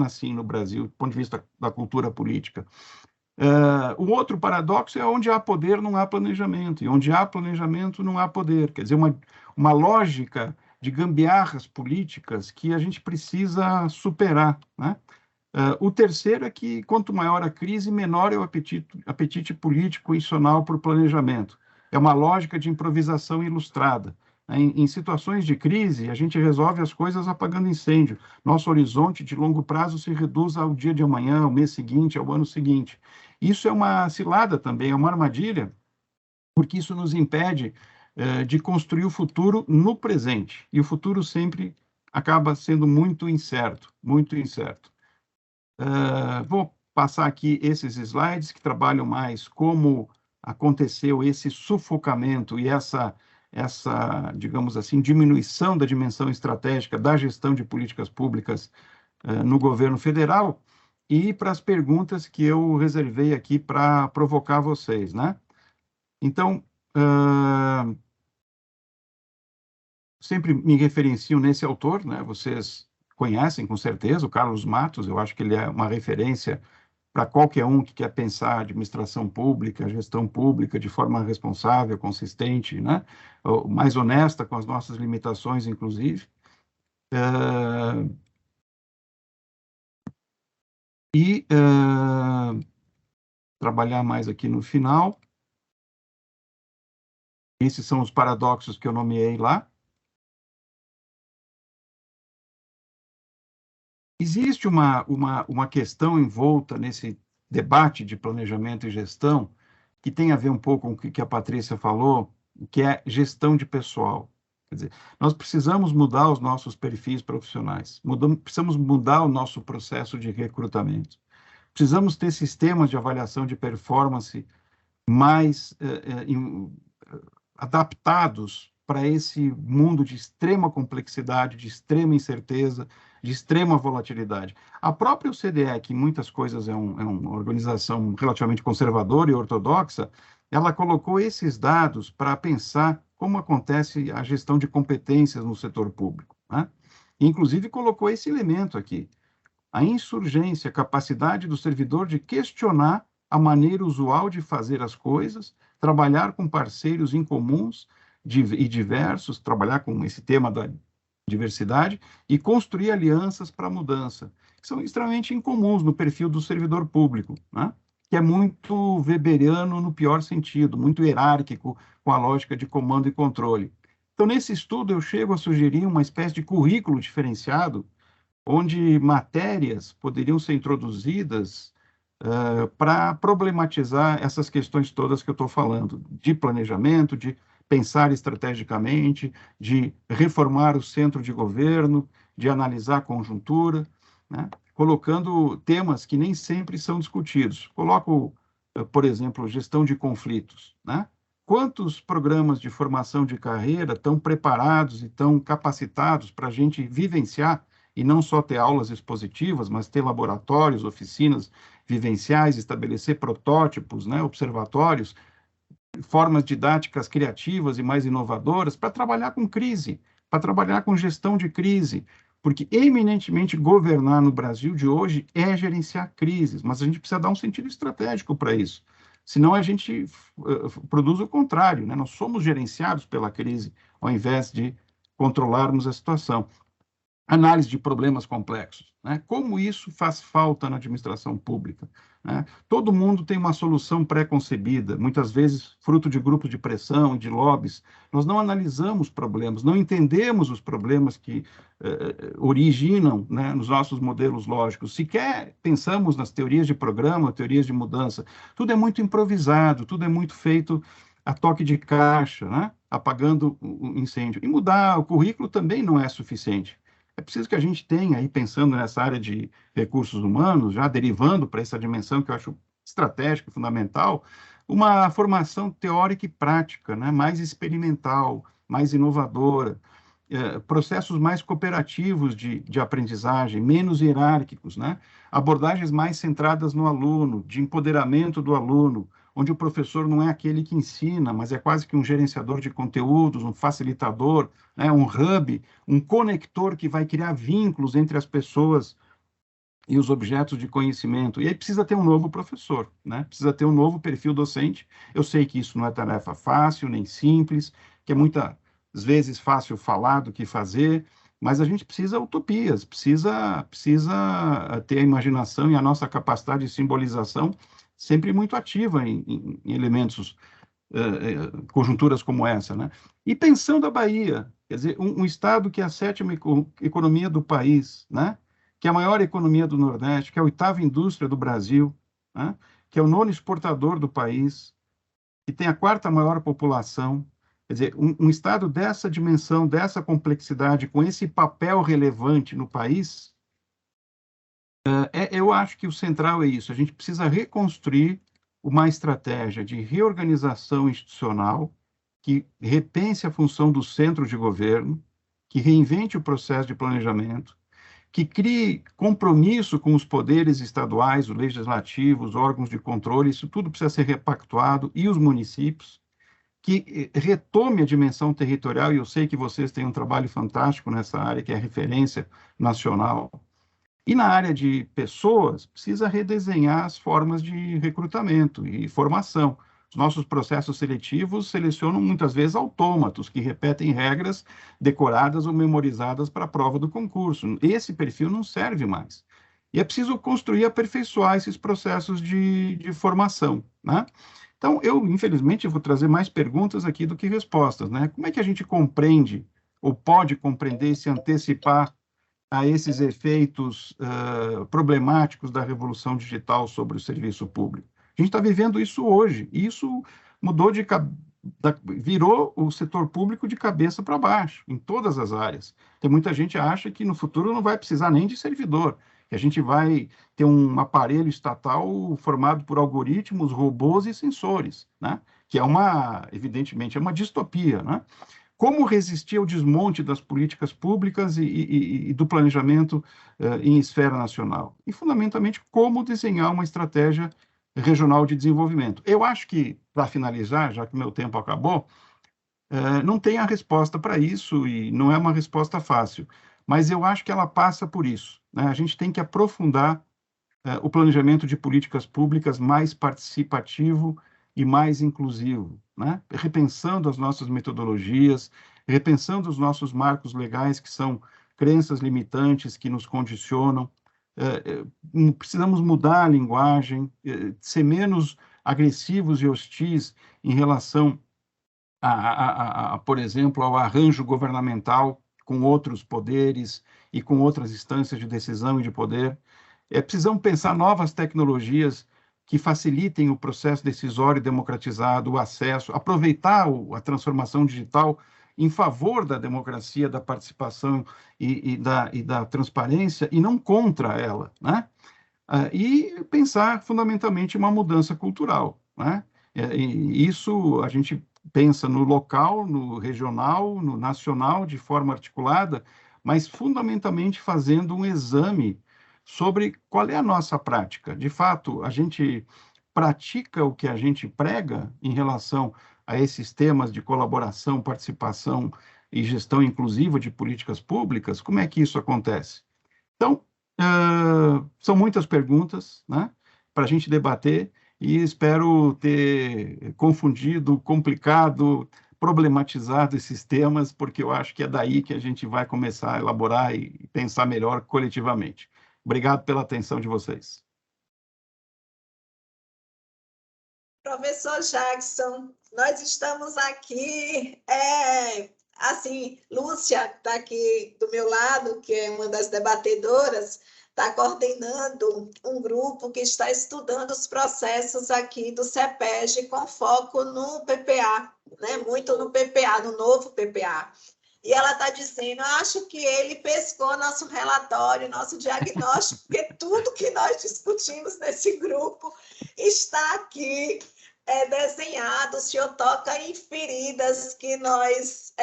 assim no Brasil, do ponto de vista da cultura política. O outro paradoxo é onde há poder, não há planejamento, e onde há planejamento, não há poder. Quer dizer, uma lógica de gambiarras políticas que a gente precisa superar, né? O terceiro é que, quanto maior a crise, menor é o apetite político institucional por planejamento. É uma lógica de improvisação ilustrada. Em situações de crise, a gente resolve as coisas apagando incêndio. Nosso horizonte de longo prazo se reduz ao dia de amanhã, ao mês seguinte, ao ano seguinte. Isso é uma cilada também, é uma armadilha, porque isso nos impede de construir o futuro no presente. E o futuro sempre acaba sendo muito incerto, muito incerto. Vou passar aqui esses slides que trabalham mais como aconteceu esse sufocamento e essa, digamos assim, diminuição da dimensão estratégica da gestão de políticas públicas no governo federal, e para as perguntas que eu reservei aqui para provocar vocês, né? Então, sempre me referencio nesse autor, né? Vocês conhecem, com certeza, o Carlos Matos. Eu acho que ele é uma referência para qualquer um que quer pensar administração pública, gestão pública de forma responsável, consistente, né? Mais honesta com as nossas limitações, inclusive. Trabalhar mais aqui no final. Esses são os paradoxos que eu nomeei lá. Existe uma questão envolta nesse debate de planejamento e gestão que tem a ver um pouco com o que a Patrícia falou, que é gestão de pessoal. Quer dizer, nós precisamos mudar os nossos perfis profissionais, precisamos mudar o nosso processo de recrutamento. Precisamos ter sistemas de avaliação de performance mais adaptados para esse mundo de extrema complexidade, de extrema incerteza, de extrema volatilidade. A própria OCDE, que em muitas coisas é uma organização relativamente conservadora e ortodoxa, ela colocou esses dados para pensar como acontece a gestão de competências no setor público, né? Inclusive colocou esse elemento aqui, a insurgência, a capacidade do servidor de questionar a maneira usual de fazer as coisas, trabalhar com parceiros incomuns e diversos, trabalhar com esse tema da diversidade e construir alianças para a mudança, que são extremamente incomuns no perfil do servidor público, né? Que é muito weberiano no pior sentido, muito hierárquico, com a lógica de comando e controle. Então, nesse estudo, eu chego a sugerir uma espécie de currículo diferenciado, onde matérias poderiam ser introduzidas para problematizar essas questões todas que eu estou falando, de planejamento, de pensar estrategicamente, de reformar o centro de governo, de analisar a conjuntura, né? Colocando temas que nem sempre são discutidos. Coloco, por exemplo, gestão de conflitos, né? Quantos programas de formação de carreira estão preparados e estão capacitados para a gente vivenciar e não só ter aulas expositivas, mas ter laboratórios, oficinas vivenciais, estabelecer protótipos, né, observatórios, formas didáticas criativas e mais inovadoras para trabalhar com crise, para trabalhar com gestão de crise, porque eminentemente governar no Brasil de hoje é gerenciar crises, mas a gente precisa dar um sentido estratégico para isso. Senão a gente produz o contrário, né? Nós somos gerenciados pela crise, ao invés de controlarmos a situação. Análise de problemas complexos, né? Como isso faz falta na administração pública, né? Todo mundo tem uma solução pré-concebida, muitas vezes fruto de grupos de pressão e de lobbies. Nós não analisamos problemas, não entendemos os problemas que originam, né, nos nossos modelos lógicos. Sequer pensamos nas teorias de programa, teorias de mudança. Tudo é muito improvisado, tudo é muito feito a toque de caixa, né? Apagando o incêndio. E mudar o currículo também não é suficiente. É preciso que a gente tenha, aí, pensando nessa área de recursos humanos, já derivando para essa dimensão que eu acho estratégica, fundamental, uma formação teórica e prática, né? Mais experimental, mais inovadora, processos mais cooperativos de aprendizagem, menos hierárquicos, né? Abordagens mais centradas no aluno, de empoderamento do aluno, onde o professor não é aquele que ensina, mas é quase que um gerenciador de conteúdos, um facilitador, né? Um hub, um conector que vai criar vínculos entre as pessoas e os objetos de conhecimento. E aí precisa ter um novo professor, né? Precisa ter um novo perfil docente. Eu sei que isso não é tarefa fácil, nem simples, que é muitas vezes fácil falar do que fazer, mas a gente precisa utopias, precisa ter a imaginação e a nossa capacidade de simbolização sempre muito ativa em elementos, conjunturas como essa, né? E pensando a Bahia, quer dizer, um estado que é a 7ª economia do país, né? Que é a maior economia do Nordeste, que é a 8ª indústria do Brasil, né? Que é o 9º exportador do país, que tem a 4ª maior população. Quer dizer, um estado dessa dimensão, dessa complexidade, com esse papel relevante no país, eu acho que o central é isso. A gente precisa reconstruir uma estratégia de reorganização institucional que repense a função do centro de governo, que reinvente o processo de planejamento, que crie compromisso com os poderes estaduais, o legislativo, os órgãos de controle, isso tudo precisa ser repactuado, e os municípios, que retome a dimensão territorial, e eu sei que vocês têm um trabalho fantástico nessa área, que é a referência nacional. E na área de pessoas, precisa redesenhar as formas de recrutamento e formação. Os nossos processos seletivos selecionam muitas vezes autômatos, que repetem regras decoradas ou memorizadas para a prova do concurso. Esse perfil não serve mais. E é preciso construir e aperfeiçoar esses processos de formação, né? Então, eu, infelizmente, vou trazer mais perguntas aqui do que respostas, né? Como é que a gente compreende, ou pode compreender e se antecipar a esses efeitos problemáticos da revolução digital sobre o serviço público? A gente está vivendo isso hoje, e isso mudou virou o setor público de cabeça para baixo, em todas as áreas. Tem muita gente que acha que no futuro não vai precisar nem de servidor, que a gente vai ter um aparelho estatal formado por algoritmos, robôs e sensores, né? Que evidentemente, é uma distopia, né? como resistir ao desmonte das políticas públicas e do planejamento em esfera nacional. E, fundamentalmente, como desenhar uma estratégia regional de desenvolvimento. Eu acho que, para finalizar, já que meu tempo acabou, não tem a resposta para isso e não é uma resposta fácil, mas eu acho que ela passa por isso, né? A gente tem que aprofundar o planejamento de políticas públicas mais participativo e mais inclusivo, né? Repensando as nossas metodologias, repensando os nossos marcos legais, que são crenças limitantes que nos condicionam. Precisamos mudar a linguagem, ser menos agressivos e hostis em relação por exemplo, ao arranjo governamental com outros poderes e com outras instâncias de decisão e de poder. Precisamos pensar novas tecnologias que facilitem o processo decisório democratizado, o acesso, aproveitar a transformação digital em favor da democracia, da participação e da transparência, e não contra ela, né? E pensar fundamentalmente uma mudança cultural, né? E isso a gente pensa no local, no regional, no nacional, de forma articulada, mas fundamentalmente fazendo um exame sobre qual é a nossa prática. De fato, a gente pratica o que a gente prega em relação a esses temas de colaboração, participação e gestão inclusiva de políticas públicas? Como é que isso acontece? Então, são muitas perguntas, né, para a gente debater, e espero ter confundido, complicado, problematizado esses temas, porque eu acho que é daí que a gente vai começar a elaborar e pensar melhor coletivamente. Obrigado pela atenção de vocês. Professor Jackson, nós estamos aqui, assim, Lúcia está aqui do meu lado, que é uma das debatedoras, está coordenando um grupo que está estudando os processos aqui do CEPEG com foco no PPA, né? Muito no PPA, no novo PPA. E ela está dizendo, acho que ele pescou nosso relatório, nosso diagnóstico, porque tudo que nós discutimos nesse grupo está aqui desenhado, o senhor toca em feridas que nós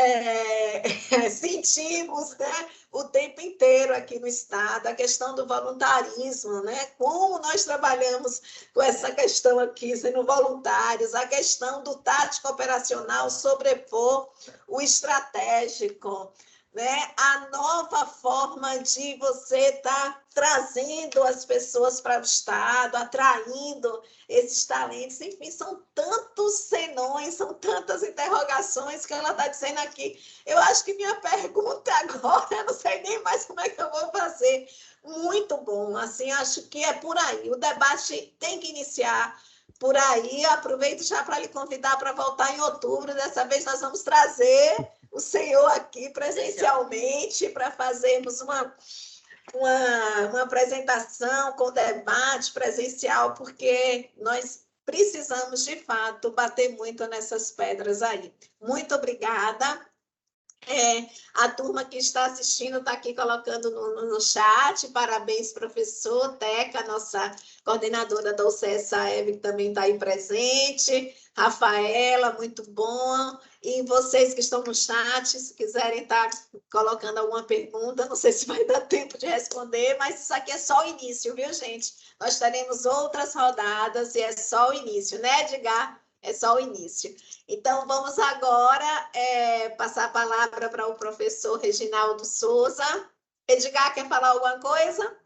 sentimos, né, o tempo inteiro aqui no Estado, a questão do voluntarismo, né, como nós trabalhamos com essa questão aqui, sendo voluntários, a questão do tático operacional sobrepor o estratégico, né? A nova forma de você estar trazendo as pessoas para o Estado, atraindo esses talentos, enfim, são tantos senões, são tantas interrogações que ela está dizendo aqui. Eu acho que minha pergunta agora, eu não sei nem mais como é que eu vou fazer. Muito bom, assim, acho que é por aí. O debate tem que iniciar por aí. Aproveito já para lhe convidar para voltar em outubro. Dessa vez nós vamos trazer o senhor aqui presencialmente para fazermos uma apresentação com debate presencial, porque nós precisamos, de fato, bater muito nessas pedras aí. Muito obrigada. A turma que está assistindo está aqui colocando no chat. Parabéns, professor. Teca, nossa coordenadora da UCSAEB, que também está aí presente. Rafaela, muito bom. E vocês que estão no chat, se quiserem estar colocando alguma pergunta, não sei se vai dar tempo de responder, mas isso aqui é só o início, viu, gente? Nós teremos outras rodadas e é só o início, né, Edgar? É só o início. Então, vamos agora passar a palavra para o professor Reginaldo Souza. Edgar, quer falar alguma coisa?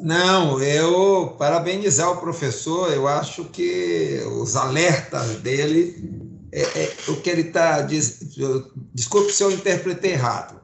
Não, eu parabenizar o professor, eu acho que os alertas dele, o que ele está... Desculpe se eu interpretei errado,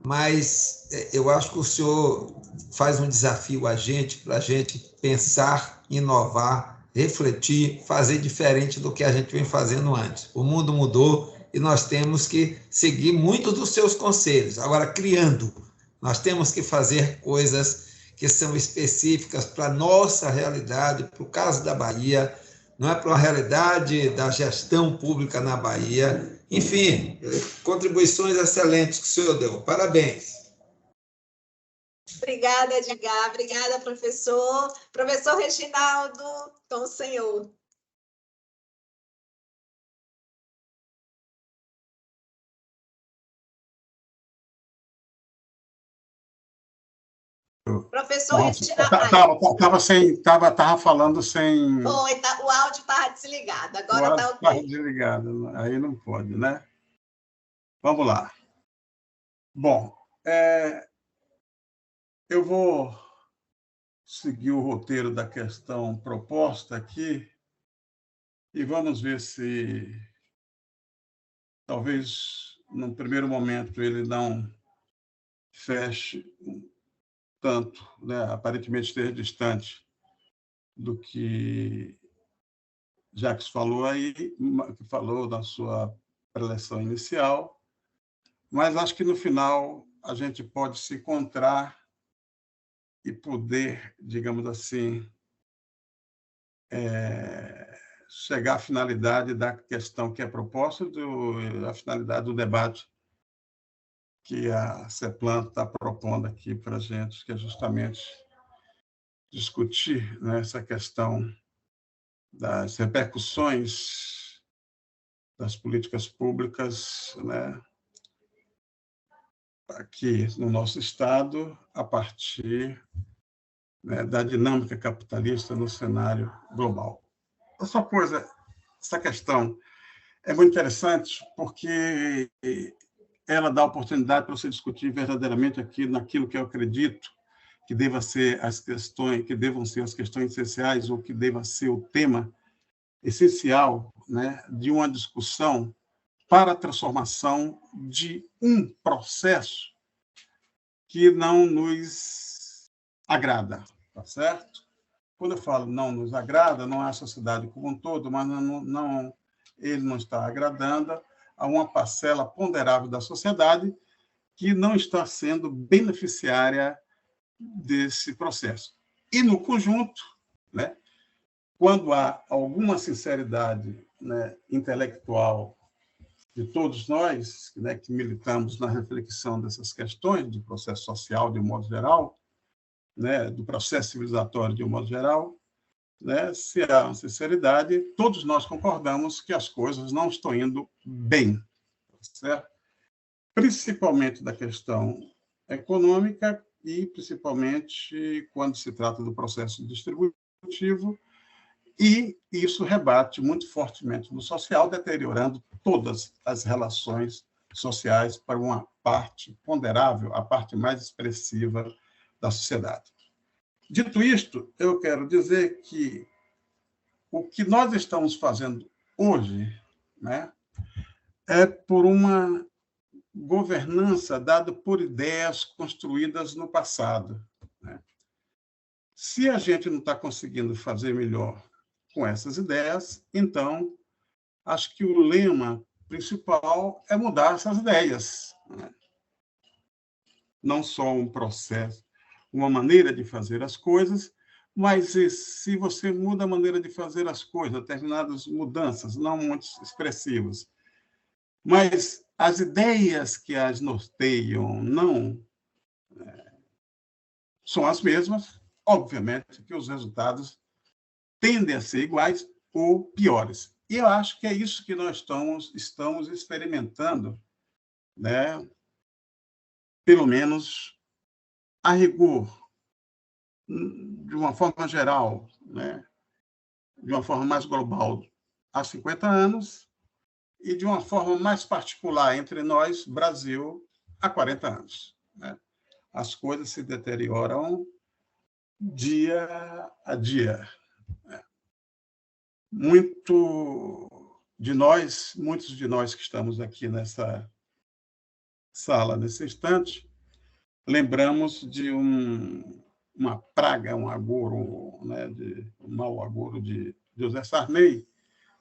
mas eu acho que o senhor faz um desafio a gente, para a gente pensar, inovar, refletir, fazer diferente do que a gente vem fazendo antes. O mundo mudou e nós temos que seguir muitos dos seus conselhos. Agora, criando, nós temos que fazer coisas que são específicas para a nossa realidade, para o caso da Bahia, não é para a realidade da gestão pública na Bahia. Enfim, contribuições excelentes que o senhor deu. Parabéns. Obrigada, Edgar. Obrigada, professor. Professor Reginaldo, com o senhor. Professor Reginaldo. Estava falando sem... Foi, o áudio estava desligado, agora está ok. Estava desligado, aí não pode, né? Vamos lá. Bom, eu vou seguir o roteiro da questão proposta aqui e vamos ver se, talvez, num primeiro momento, ele não feche tanto, né? Aparentemente esteja distante do que Jacques falou aí, que falou na sua preleção inicial, mas acho que no final a gente pode se encontrar e poder, digamos assim, chegar à finalidade da questão que é proposta, a finalidade do debate que a CEPLAN está propondo aqui para a gente, que é justamente discutir, né, essa questão das repercussões das políticas públicas, né, aqui no nosso Estado, a partir, né, da dinâmica capitalista no cenário global. Essa questão é muito interessante porque ela dá oportunidade para você discutir verdadeiramente aqui naquilo que eu acredito que devam ser as questões essenciais ou que deva ser o tema essencial, né, de uma discussão para a transformação de um processo que não nos agrada, tá certo? Quando eu falo não nos agrada, não é a sociedade como um todo, mas ele não está agradando a uma parcela ponderável da sociedade que não está sendo beneficiária desse processo. E, no conjunto, né, quando há alguma sinceridade, né, intelectual de todos nós, né, que militamos na reflexão dessas questões do processo social de um modo geral, né, do processo civilizatório de um modo geral, né, se há uma sinceridade, todos nós concordamos que as coisas não estão indo bem, certo? Principalmente da questão econômica e principalmente quando se trata do processo distributivo, e isso rebate muito fortemente no social, deteriorando todas as relações sociais para uma parte ponderável, a parte mais expressiva da sociedade. Dito isto, eu quero dizer que o que nós estamos fazendo hoje, né, é por uma governança dada por ideias construídas no passado, né? Se a gente não está conseguindo fazer melhor com essas ideias, então acho que o lema principal é mudar essas ideias, né? Não só um processo, uma maneira de fazer as coisas, mas se você muda a maneira de fazer as coisas, determinadas mudanças, não muito expressivas, mas as ideias que as norteiam não são as mesmas, obviamente que os resultados tendem a ser iguais ou piores. E eu acho que é isso que nós estamos experimentando, né? Pelo menos a rigor, de uma forma geral, né? De uma forma mais global, há 50 anos, e de uma forma mais particular entre nós, Brasil, há 40 anos, né? As coisas se deterioram dia a dia, né? Muitos de nós que estamos aqui nessa sala, nesse instante, lembramos de uma praga, um agouro, né, um mau agouro de José Sarney,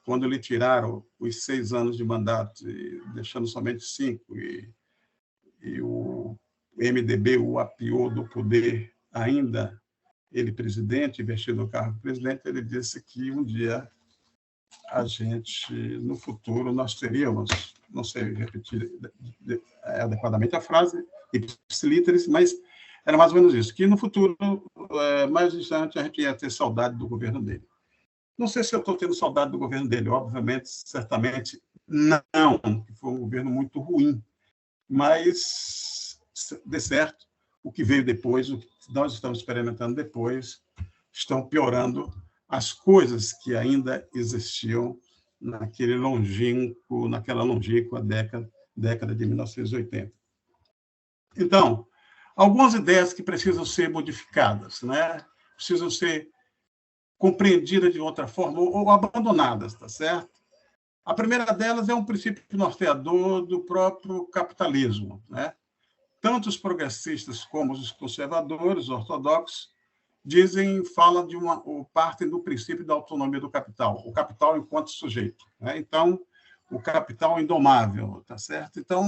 quando lhe tiraram os 6 anos de mandato, deixando somente 5, e o MDB o apiou do poder ainda, ele presidente, investido no cargo de presidente, ele disse que um dia a gente, no futuro, nós teríamos, não sei repetir adequadamente a frase, ipsilíteres, mas era mais ou menos isso, que no futuro, mais distante, a gente ia ter saudade do governo dele. Não sei se eu estou tendo saudade do governo dele, obviamente, certamente não, que foi um governo muito ruim, mas, de certo, o que veio depois, o que nós estamos experimentando depois, estão piorando as coisas que ainda existiam naquela longínqua década de 1980. Então, algumas ideias que precisam ser modificadas, né? Precisam ser compreendidas de outra forma ou abandonadas, tá certo? A primeira delas é um princípio norteador do próprio capitalismo, né? Tanto os progressistas como os conservadores, ortodoxos, falam ou partem do princípio da autonomia do capital, o capital enquanto sujeito, né? Então, o capital indomável, tá certo? Então,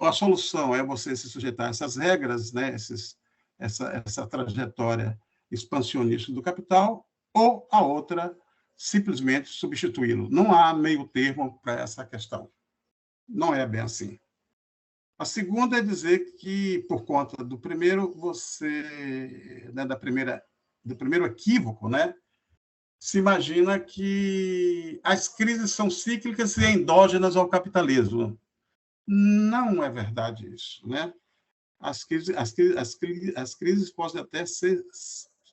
a solução é você se sujeitar a essas regras, né? Essa trajetória expansionista do capital, ou a outra, simplesmente substituí-lo. Não há meio termo para essa questão. Não é bem assim. A segunda é dizer que, por conta do primeiro, do primeiro equívoco, né, se imagina que as crises são cíclicas e endógenas ao capitalismo. Não é verdade isso, né? As crises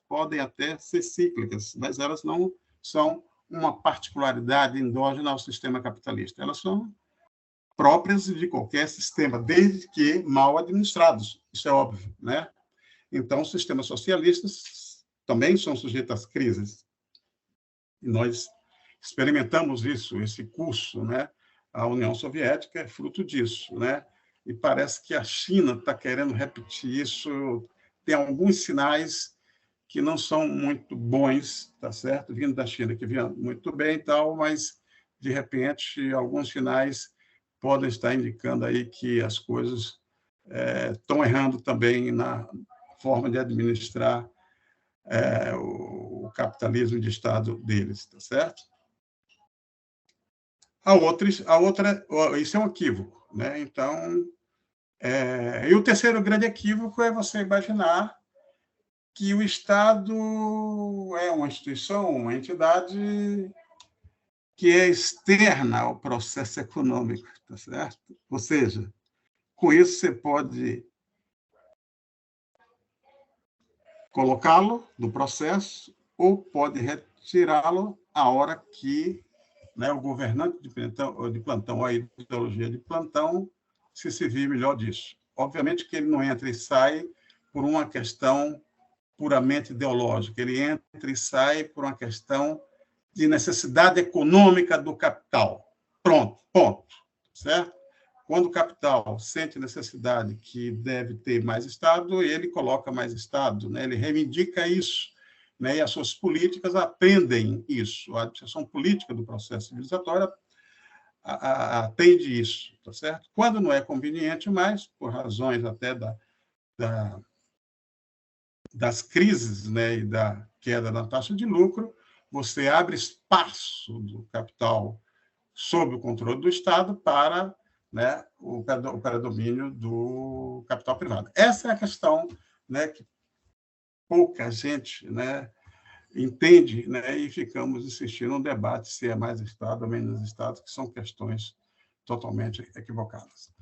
podem até ser cíclicas, mas elas não são uma particularidade endógena ao sistema capitalista. Elas são próprias de qualquer sistema, desde que mal administrados. Isso é óbvio, né? Então, os sistemas socialistas também são sujeitos às crises. E nós experimentamos esse curso, né? A União Soviética é fruto disso, né? E parece que a China está querendo repetir isso. Tem alguns sinais que não são muito bons, tá certo? Vindo da China, que vinha muito bem e tal, mas, de repente, alguns sinais podem estar indicando aí que as coisas estão errando também na forma de administrar o capitalismo de Estado deles, tá certo? A outra, isso é um equívoco, né? Então, e o terceiro grande equívoco é você imaginar que o Estado é uma instituição, uma entidade que é externa ao processo econômico, tá certo? Ou seja, com isso você pode colocá-lo no processo ou pode retirá-lo a hora que, né, o governante de plantão ou a ideologia de plantão se servir melhor disso. Obviamente que ele não entra e sai por uma questão puramente ideológica, ele entra e sai por uma questão de necessidade econômica do capital. Pronto, ponto. Certo? Quando o capital sente necessidade que deve ter mais Estado, ele coloca mais Estado, né? Ele reivindica isso, né? E as suas políticas atendem isso. A administração política do processo civilizatório atende isso, tá certo? Quando não é conveniente mais, por razões até das crises, né, e da queda da taxa de lucro, você abre espaço do capital sob o controle do Estado para, né, o predomínio do capital privado. Essa é a questão, né, que pouca gente, né, entende, né, e ficamos insistindo no debate se é mais Estado ou menos Estado, que são questões totalmente equivocadas.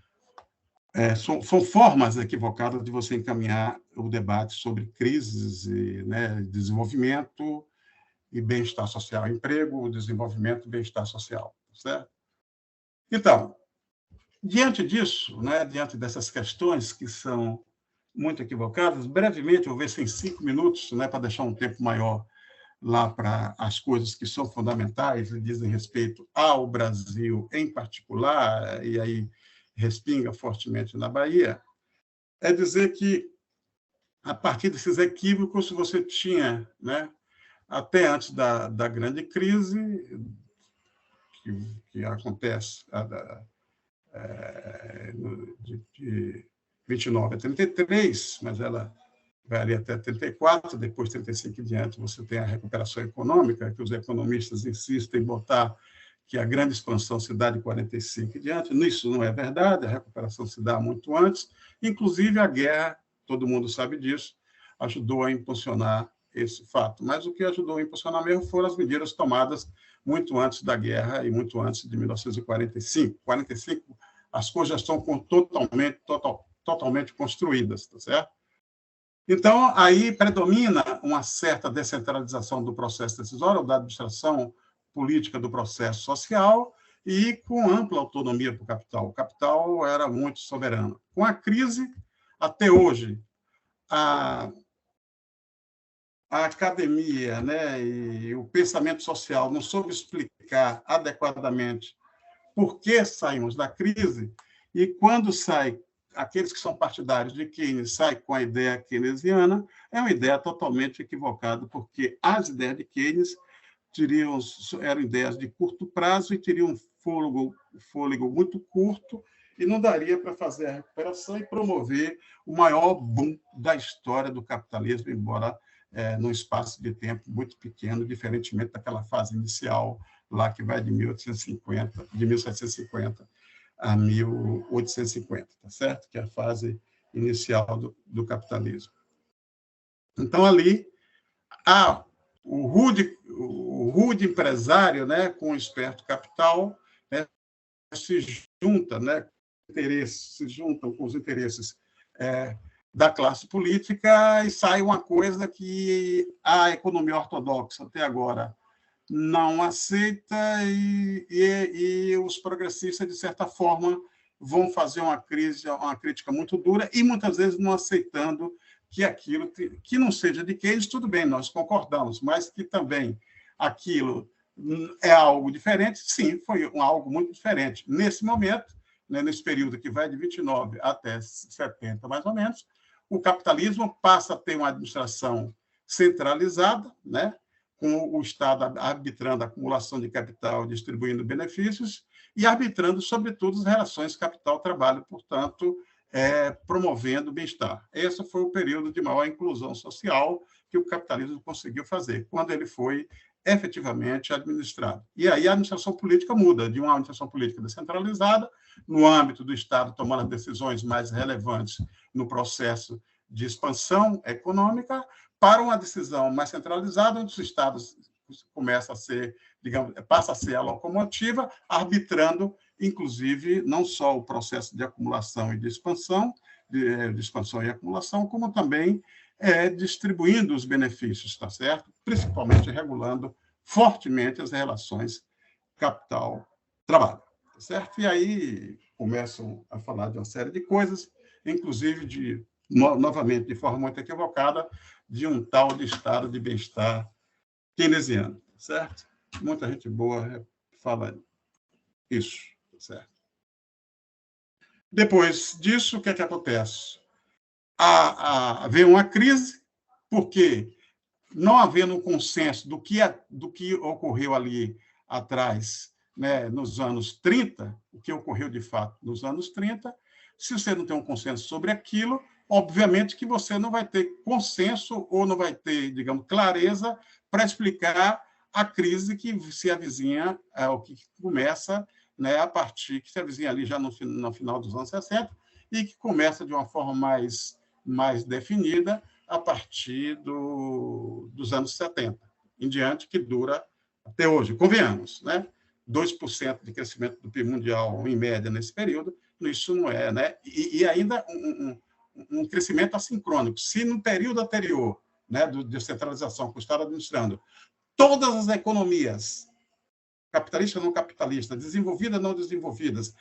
São formas equivocadas de você encaminhar o debate sobre crises e, né, desenvolvimento e bem-estar social, emprego, desenvolvimento e bem-estar social, certo? Então, diante disso, né, diante dessas questões que são muito equivocadas, brevemente, vou ver se em 5 minutos, né, para deixar um tempo maior lá para as coisas que são fundamentais e dizem respeito ao Brasil em particular, e aí respinga fortemente na Bahia, é dizer que, a partir desses equívocos, você tinha, né, até antes da grande crise, que acontece de 29 a 33, mas ela vai ali até 34, depois 35 em diante você tem a recuperação econômica, que os economistas insistem em botar que a grande expansão se dá de 45 em diante. Isso não é verdade, a recuperação se dá muito antes, inclusive a guerra, todo mundo sabe disso, ajudou a impulsionar esse fato. Mas o que ajudou a impulsionar mesmo foram as medidas tomadas muito antes da guerra e muito antes de 1945. 45, as coisas já estão totalmente construídas, tá certo? Então, aí predomina uma certa descentralização do processo decisório, ou da administração política do processo social, e com ampla autonomia para o capital. O capital era muito soberano. Com a crise, até hoje, a academia, né, e o pensamento social não soube explicar adequadamente por que saímos da crise, e quando sai, aqueles que são partidários de Keynes saem com a ideia keynesiana, é uma ideia totalmente equivocada, porque as ideias de Keynes eram ideias de curto prazo e teriam um fôlego muito curto, e não daria para fazer a recuperação e promover o maior boom da história do capitalismo, embora num espaço de tempo muito pequeno, diferentemente daquela fase inicial, lá que vai de 1750 a 1850, tá certo? Que é a fase inicial do capitalismo. Então, ali, o rude empresário, né, com o esperto capital, né, se juntam com os interesses da classe política, e sai uma coisa que a economia ortodoxa até agora não aceita, e os progressistas, de certa forma, vão fazer uma crítica muito dura, e muitas vezes não aceitando que aquilo que não seja de Keynes, tudo bem, nós concordamos, mas que também aquilo é algo diferente. Sim, foi algo muito diferente. Nesse momento, né, nesse período que vai de 29 até 70, mais ou menos, o capitalismo passa a ter uma administração centralizada, né, com o Estado arbitrando a acumulação de capital, distribuindo benefícios e arbitrando, sobretudo, as relações capital-trabalho, portanto, promovendo o bem-estar. Esse foi o período de maior inclusão social que o capitalismo conseguiu fazer, quando ele foi efetivamente administrado. E aí a administração política muda de uma administração política descentralizada, no âmbito do Estado, tomando as decisões mais relevantes no processo de expansão econômica, para uma decisão mais centralizada, onde os Estados começa a ser, digamos, passa a ser a locomotiva, arbitrando, inclusive, não só o processo de acumulação e de expansão e acumulação, como também distribuindo os benefícios, tá certo? Principalmente regulando fortemente as relações capital-trabalho, tá certo? E aí começam a falar de uma série de coisas, inclusive novamente, de forma muito equivocada, de um tal de estado de bem-estar keynesiano, certo? Muita gente boa fala isso, certo? Depois disso, o que é que acontece? Vem uma crise, porque, não havendo um consenso do que ocorreu ali atrás, né, nos anos 30, o que ocorreu de fato nos anos 30, se você não tem um consenso sobre aquilo, obviamente que você não vai ter consenso ou não vai ter, digamos, clareza para explicar a crise que se avizinha, o que começa, né, a partir, que se avizinha ali já no final dos anos 60, e que começa de uma forma mais definida a partir dos anos 70 em diante, que dura até hoje. Convenhamos, né? 2% de crescimento do PIB mundial, em média, nesse período, isso não é, né? E ainda um crescimento assincrônico. Se no período anterior, né, de descentralização que o Estado administrando, todas as economias, capitalistas ou não capitalistas, desenvolvidas ou não desenvolvidas,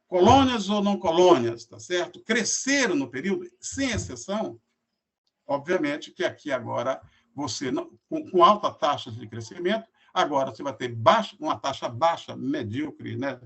colônias ou não colônias, tá certo? Cresceram no período, sem exceção, obviamente que aqui agora você, com alta taxa de crescimento, agora você vai ter uma taxa baixa, medíocre, né?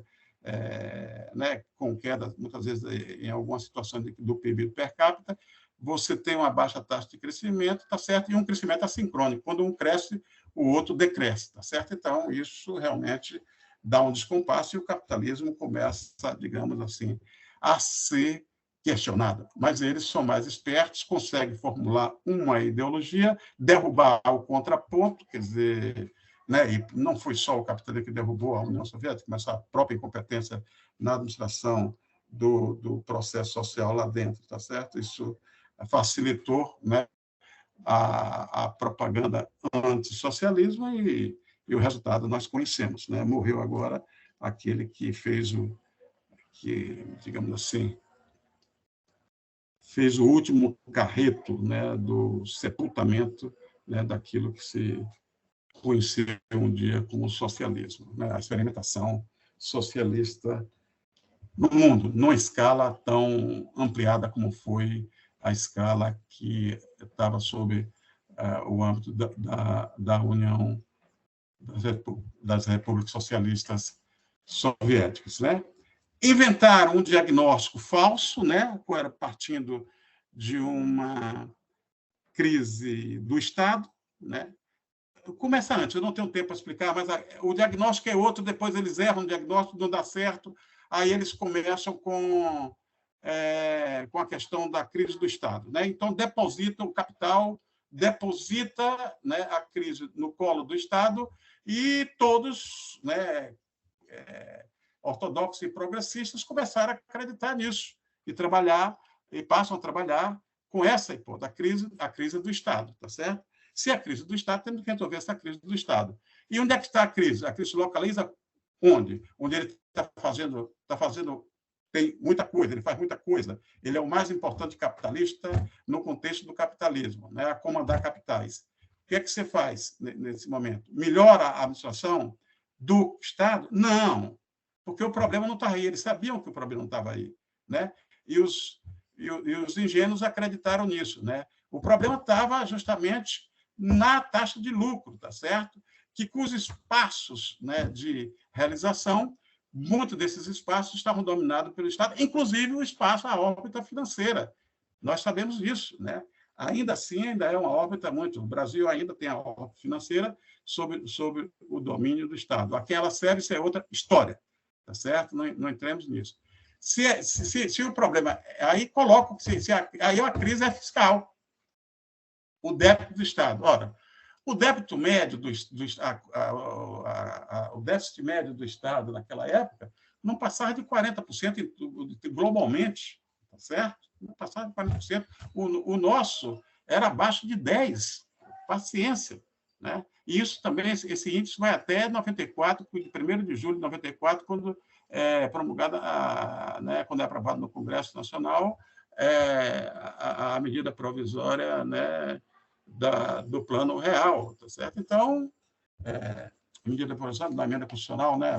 Com queda, muitas vezes, em algumas situações do PIB per capita, você tem uma baixa taxa de crescimento, tá certo? E um crescimento assincrônico. Quando um cresce, o outro decresce, tá certo? Então, isso realmente dá um descompasso e o capitalismo começa, digamos assim, a ser questionado. Mas eles são mais espertos, conseguem formular uma ideologia, derrubar o contraponto, quer dizer, né? E não foi só o capitalismo que derrubou a União Soviética, mas a própria incompetência na administração do processo social lá dentro, tá certo? Isso facilitou, né, a propaganda antissocialismo, e o resultado nós conhecemos, né? Morreu agora aquele que fez digamos assim, fez o último carreto, né, do sepultamento, né, daquilo que se conheceu um dia como socialismo, né, a experimentação socialista no mundo, numa escala tão ampliada como foi a escala que estava sob o âmbito da União das Repúblicas Socialistas Soviéticas, né? Inventaram um diagnóstico falso, né? Partindo de uma crise do Estado, né? Começa antes, eu não tenho tempo para explicar, mas o diagnóstico é outro, depois eles erram o diagnóstico, não dá certo, aí eles começam com a questão da crise do Estado, né? Então, deposita o capital, deposita, né, a crise no colo do Estado e todos, né, ortodoxos e progressistas começaram a acreditar nisso e trabalhar, e passam a trabalhar com essa hipótese, a crise do Estado, tá certo? Se a crise do Estado, temos que resolver essa crise do Estado. E onde é que está a crise? A crise se localiza onde? Onde ele está fazendo, tem muita coisa, ele faz muita coisa. Ele é o mais importante capitalista no contexto do capitalismo, né? A comandar capitais. O que é que você faz nesse momento? Melhora a administração do Estado? Não, porque o problema não está aí. Eles sabiam que o problema não estava aí, né? E os ingênuos acreditaram nisso, né? O problema estava justamente na taxa de lucro, tá certo? Que com os espaços, né, de realização, muitos desses espaços estavam dominados pelo Estado, inclusive o espaço, a órbita financeira. Nós sabemos disso, né? Ainda assim, ainda é uma órbita muito... O Brasil ainda tem a órbita financeira sob o domínio do Estado. A quem ela serve, isso é outra história, tá certo? Não entremos nisso. Se o problema... Aí coloco... Aí a crise é fiscal. O débito do Estado. Ora, o débito médio o déficit médio do Estado naquela época não passava de 40% globalmente, tá certo? Não passava de 40%. O nosso era abaixo de 10%. Paciência, né? E isso também, esse índice vai até 94, 1º de julho de 94, quando é promulgada, né, quando é aprovado no Congresso Nacional a medida provisória, né, do Plano Real, tá certo? Então, a medida provisória da emenda constitucional, né,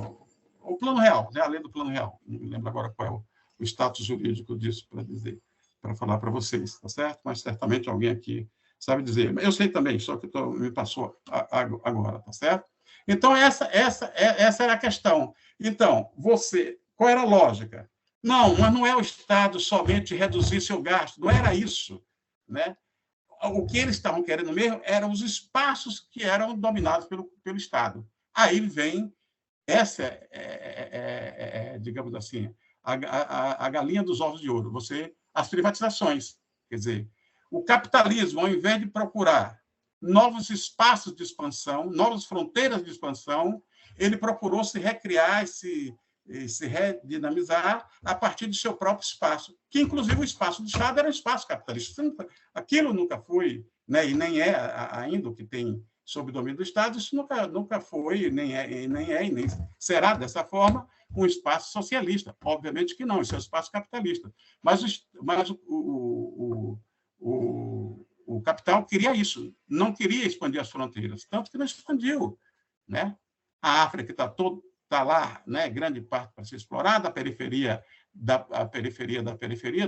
o Plano Real, né, a lei do Plano Real, não me lembro agora qual é o status jurídico disso para falar para vocês, tá certo? Mas certamente alguém aqui sabe dizer. Eu sei também, só que me passou agora, tá certo? Então, essa era a questão. Então, qual era a lógica? Não, mas não é o Estado somente reduzir seu gasto, não era isso, né? O que eles estavam querendo mesmo eram os espaços que eram dominados pelo Estado. Aí vem essa, digamos assim, a galinha dos ovos de ouro, as privatizações. Quer dizer, o capitalismo, ao invés de procurar novos espaços de expansão, novas fronteiras de expansão, ele procurou se recriar, se redinamizar a partir do seu próprio espaço, que, inclusive, o espaço do Estado era um espaço capitalista. Aquilo nunca foi, né, e nem é ainda o que tem sob o domínio do Estado, isso nunca foi, nem será dessa forma, um espaço socialista. Obviamente que não, isso é um espaço capitalista. Mas o capital queria isso, não queria expandir as fronteiras, tanto que não expandiu, né? A África está lá, né, grande parte para ser explorada, a periferia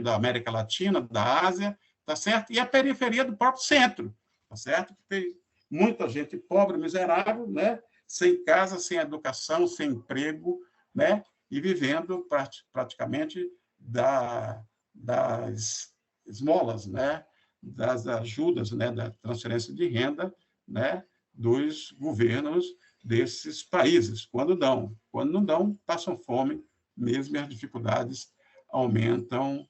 da América Latina, da Ásia, tá certo? E a periferia do próprio centro, tá certo? Que tem muita gente pobre, miserável, né, sem casa, sem educação, sem emprego, né, e vivendo praticamente das esmolas, né, das ajudas, né, da transferência de renda, né, dos governos desses países, quando dão. Quando não dão, passam fome mesmo, e as dificuldades aumentam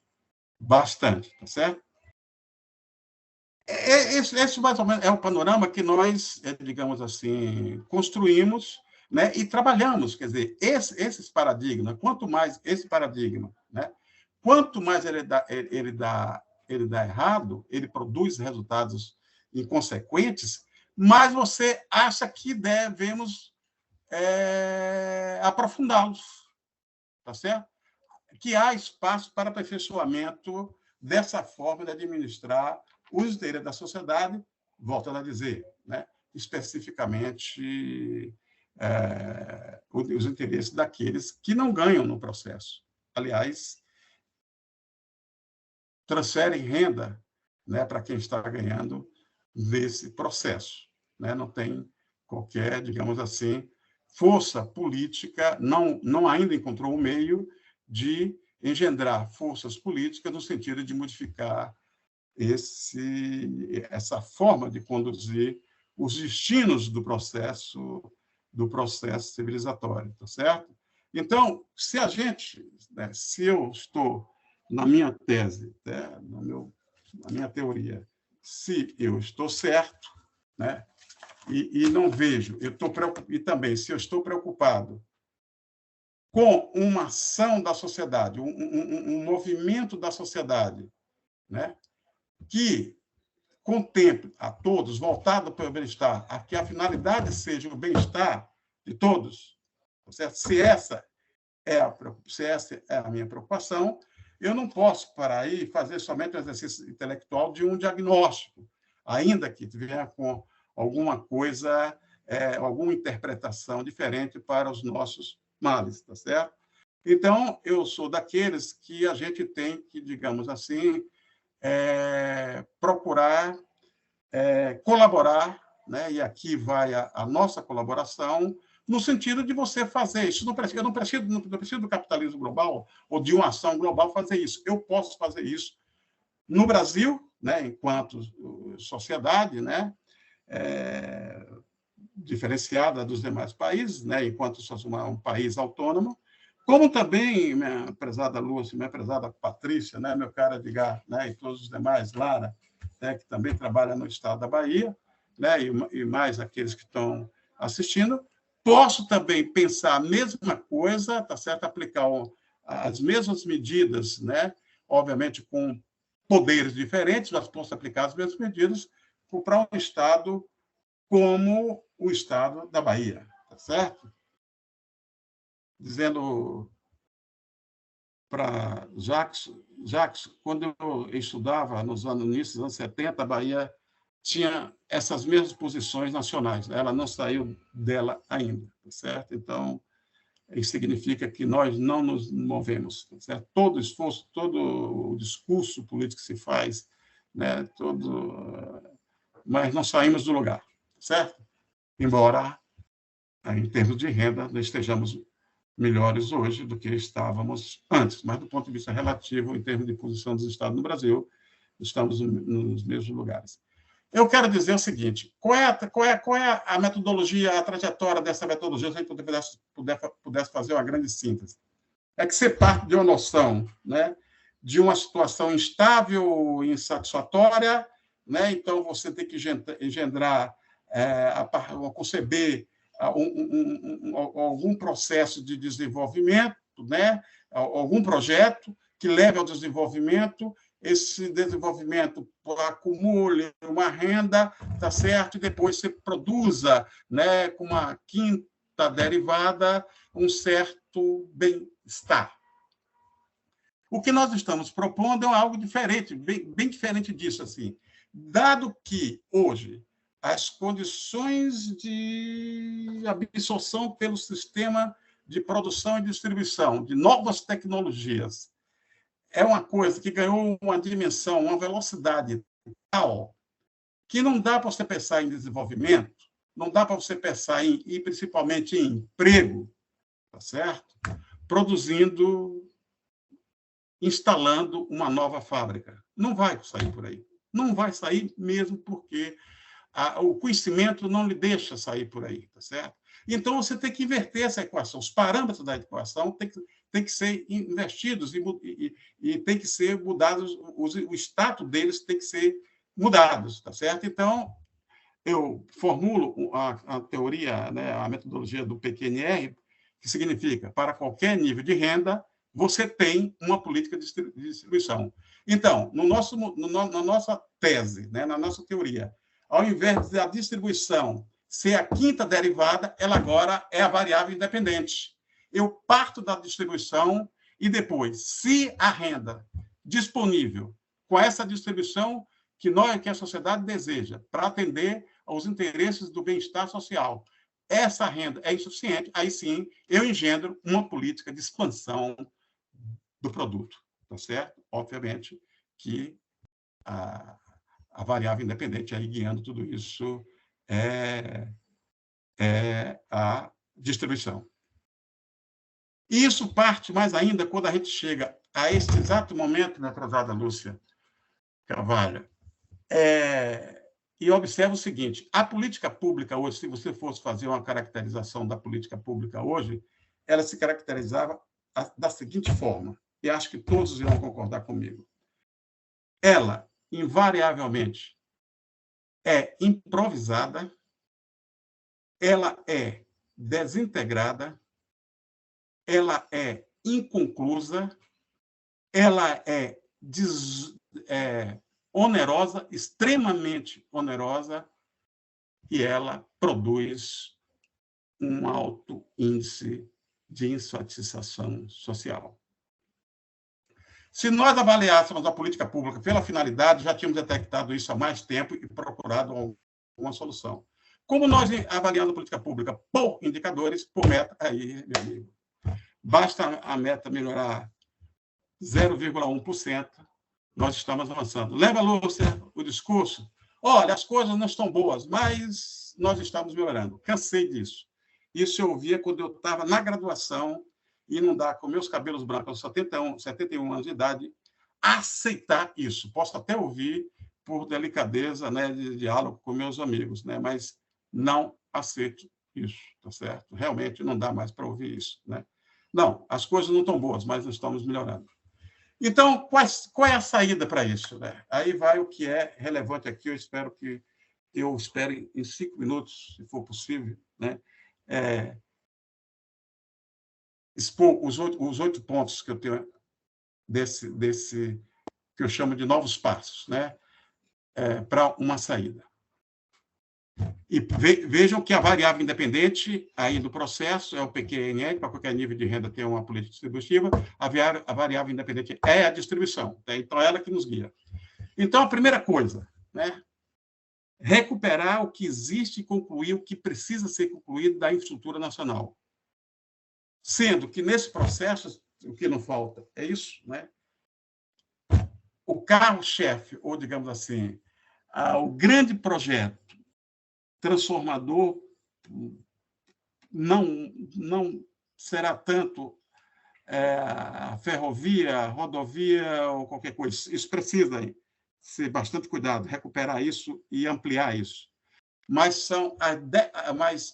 bastante, tá certo? Esse mais ou menos é o panorama que nós, digamos assim, construímos, né, e trabalhamos. Quer dizer, esses paradigmas, quanto mais esse paradigma, né, quanto mais ele dá errado, ele produz resultados inconsequentes, mas você acha que devemos aprofundá-los, tá certo? Que há espaço para aperfeiçoamento dessa forma de administrar os interesses da sociedade, volto a dizer, né? Especificamente os interesses daqueles que não ganham no processo. Aliás, transferem renda, né, para quem está ganhando nesse processo, né? Não tem qualquer, digamos assim, força política, não ainda encontrou um meio de engendrar forças políticas no sentido de modificar essa forma de conduzir os destinos do processo civilizatório, tá certo? Então, se a gente, né, se eu estou na minha tese, né, na minha teoria, se eu estou certo, né, e não vejo, e também se eu estou preocupado com uma ação da sociedade, um movimento da sociedade, né, que contemple a todos, voltado para o bem-estar, a que a finalidade seja o bem-estar de todos, certo? Se essa é a minha preocupação, eu não posso parar aí e fazer somente o exercício intelectual de um diagnóstico, ainda que venha com alguma coisa, alguma interpretação diferente para os nossos males, tá certo? Então, eu sou daqueles que a gente tem que, digamos assim, procurar colaborar, né? E aqui vai a nossa colaboração, no sentido de você fazer isso. Eu não preciso do capitalismo global ou de uma ação global fazer isso. Eu posso fazer isso no Brasil, né? Enquanto sociedade, né? Diferenciada dos demais países, né? Enquanto um país autônomo, como também minha prezada Lúcia, minha prezada Patrícia, né? Meu caro Edgar, né? E todos os demais, Lara, né? Que também trabalha no estado da Bahia, né? E mais aqueles que estão assistindo. Posso também pensar a mesma coisa, tá certo? Aplicar as mesmas medidas, né? Obviamente com poderes diferentes, mas posso aplicar as mesmas medidas para um estado como o estado da Bahia, tá certo? Dizendo para Jacques, quando eu estudava no início dos anos 70, a Bahia tinha essas mesmas posições nacionais, né? Ela não saiu dela ainda, tá certo? Então, isso significa que nós não nos movemos, tá certo? Todo o esforço, todo o discurso político que se faz, né? Mas não saímos do lugar, certo? Embora, em termos de renda, nós estejamos melhores hoje do que estávamos antes, mas do ponto de vista relativo, em termos de posição dos estados no Brasil, estamos nos mesmos lugares. Eu quero dizer o seguinte, qual é a metodologia, a trajetória dessa metodologia, se a gente pudesse fazer uma grande síntese? É que você parte de uma noção, né, de uma situação instável e insatisfatória, né, então você tem que engendrar, conceber algum processo de desenvolvimento, né, algum projeto que leve ao desenvolvimento. Esse desenvolvimento acumule uma renda, tá certo? E depois você produza, né, com uma quinta derivada, um certo bem-estar. O que nós estamos propondo é algo diferente, bem diferente disso, assim. Dado que, hoje, as condições de absorção pelo sistema de produção e distribuição de novas tecnologias é uma coisa que ganhou uma dimensão, uma velocidade tal, que não dá para você pensar em desenvolvimento, não dá para você pensar e principalmente em emprego, tá certo? Produzindo, instalando uma nova fábrica. Não vai sair por aí. Não vai sair mesmo porque o conhecimento não lhe deixa sair por aí, tá certo? Então, você tem que inverter essa equação. Os parâmetros da equação têm que ser investidos e tem que ser mudados, o status deles tem que ser mudados, tá certo? Então, eu formulo a teoria, né, a metodologia do PQNR, que significa, para qualquer nível de renda, você tem uma política de distribuição. Então, na nossa tese, né, na nossa teoria, ao invés da distribuição ser a quinta derivada, ela agora é a variável independente. Eu parto da distribuição e depois, se a renda disponível com essa distribuição que a sociedade deseja para atender aos interesses do bem-estar social, essa renda é insuficiente, aí sim eu engendro uma política de expansão do produto, tá certo? Obviamente que a variável independente aí guiando tudo isso é a distribuição. E isso parte mais ainda quando a gente chega a este exato momento, minha prezada Lúcia Carvalho, e observa o seguinte: a política pública hoje, se você fosse fazer uma caracterização da política pública hoje, ela se caracterizava da seguinte forma, e acho que todos irão concordar comigo. Ela, invariavelmente, é improvisada, ela é desintegrada, ela é inconclusa, ela é onerosa, extremamente onerosa, e ela produz um alto índice de insatisfação social. Se nós avaliássemos a política pública pela finalidade, já tínhamos detectado isso há mais tempo e procurado uma solução. Como nós avaliamos a política pública por indicadores, por meta, aí, meu amigo, basta a meta melhorar 0,1%, nós estamos avançando. Lembra, Lúcia, o discurso? Olha, as coisas não estão boas, mas nós estamos melhorando. Cansei disso. Isso eu ouvia quando eu estava na graduação e não dá, com meus cabelos brancos, 71 anos de idade, aceitar isso. Posso até ouvir por delicadeza, né, de diálogo com meus amigos, né, mas não aceito isso, tá certo? Realmente não dá mais para ouvir isso, né? Não, as coisas não estão boas, mas nós estamos melhorando. Então, qual é a saída para isso, né? Aí vai o que é relevante aqui, eu espero em 5 minutos, se for possível, né? Expor os 8 pontos que eu tenho desse que eu chamo de novos passos, né? Para uma saída. E vejam que a variável independente aí do processo é o PQNL, para qualquer nível de renda ter uma política distributiva, a variável independente é a distribuição, né? Então é ela que nos guia. Então, a primeira coisa, né? Recuperar o que existe e concluir o que precisa ser concluído da infraestrutura nacional. Sendo que, nesse processo, o que não falta é isso, né? O carro-chefe, ou, digamos assim, o grande projeto transformador não será tanto a ferrovia, a rodovia ou qualquer coisa. Isso precisa ser bastante cuidado, recuperar isso e ampliar isso. Mas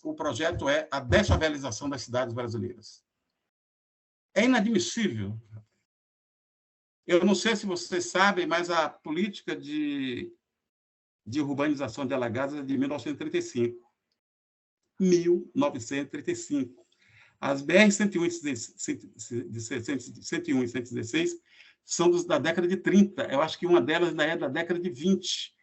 o projeto é a desfavelização das cidades brasileiras. É inadmissível. Eu não sei se vocês sabem, mas a política de urbanização de Alagoas é de 1935. 1935. As BR-101 e 116 são da década de 30. Eu acho que uma delas ainda é da década de 20.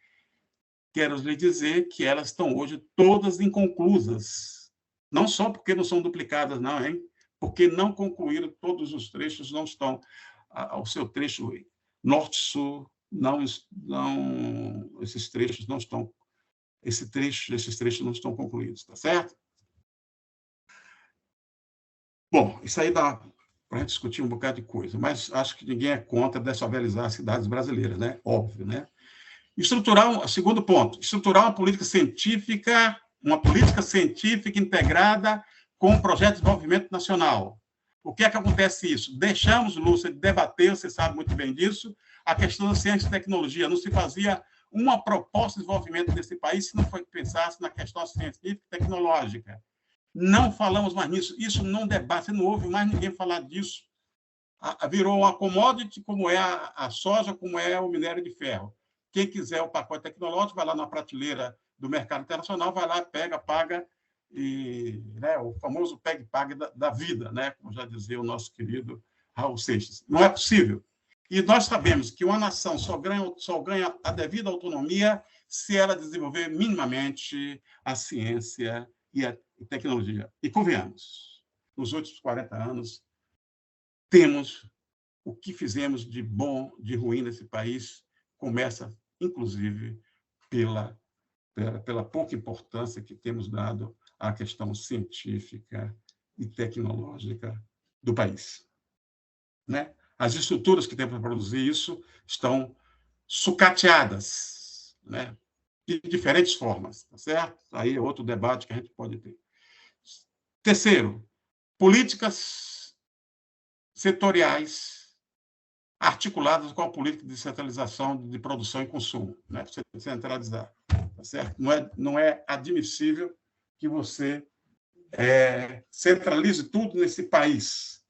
Quero lhe dizer que elas estão hoje todas inconclusas. Não só porque não são duplicadas, não, hein? Porque não concluíram todos os trechos, não estão. O seu trecho norte-sul, esses trechos não estão. Esses trechos não estão concluídos, tá certo? Bom, isso aí dá para a gente discutir um bocado de coisa, mas acho que ninguém é contra desfavelizadas as cidades brasileiras, né? Óbvio, né? Segundo ponto, estruturar uma política científica integrada com um projeto de desenvolvimento nacional. O que é que acontece isso? Deixamos, Lúcia, de debater, você sabe muito bem disso, a questão da ciência e tecnologia. Não se fazia uma proposta de desenvolvimento desse país se não pensasse na questão científica e tecnológica. Não falamos mais nisso. Isso não debate, não ouve mais ninguém falar disso. Virou uma commodity, como é a soja, como é o minério de ferro. Quem quiser o pacote tecnológico, vai lá na prateleira do mercado internacional, vai lá, pega, paga, e, né, o famoso pegue e pague da vida, né, como já dizia o nosso querido Raul Seixas. Não é possível. E nós sabemos que uma nação só ganha a devida autonomia se ela desenvolver minimamente a ciência e a tecnologia. E convenhamos, nos últimos 40 anos, temos o que fizemos de bom, de ruim nesse país, começa, inclusive, pela pouca importância que temos dado à questão científica e tecnológica do país. Né? As estruturas que temos para produzir isso estão sucateadas, né? De diferentes formas, tá certo? Aí é outro debate que a gente pode ter. Terceiro, políticas setoriais articuladas com a política de centralização de produção e consumo, né? Para você centralizar, tá certo? Não é admissível que você centralize tudo nesse país.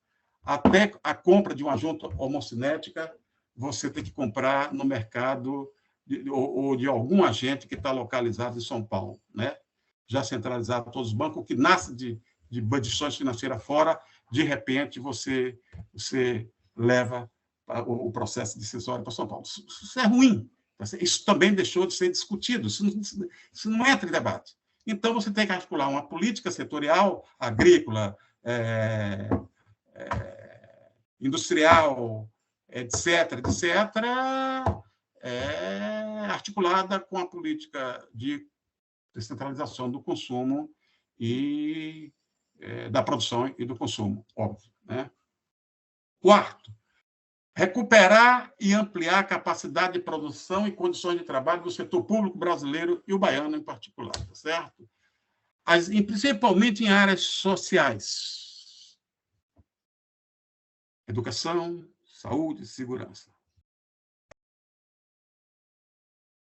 Até a compra de uma junta homocinética, você tem que comprar no mercado ou de algum agente que está localizado em São Paulo, né? Já centralizado todos os bancos, o que nasce de instituições financeiras fora, de repente você leva o processo decisório para São Paulo. Isso é ruim. Isso também deixou de ser discutido. Isso não entra em debate. Então, você tem que articular uma política setorial, agrícola, industrial, etc., articulada com a política de descentralização do consumo e da produção e do consumo, óbvio. Né? Quarto, recuperar e ampliar a capacidade de produção e condições de trabalho do setor público brasileiro e o baiano em particular, tá certo? Principalmente em áreas sociais. Educação, saúde, segurança.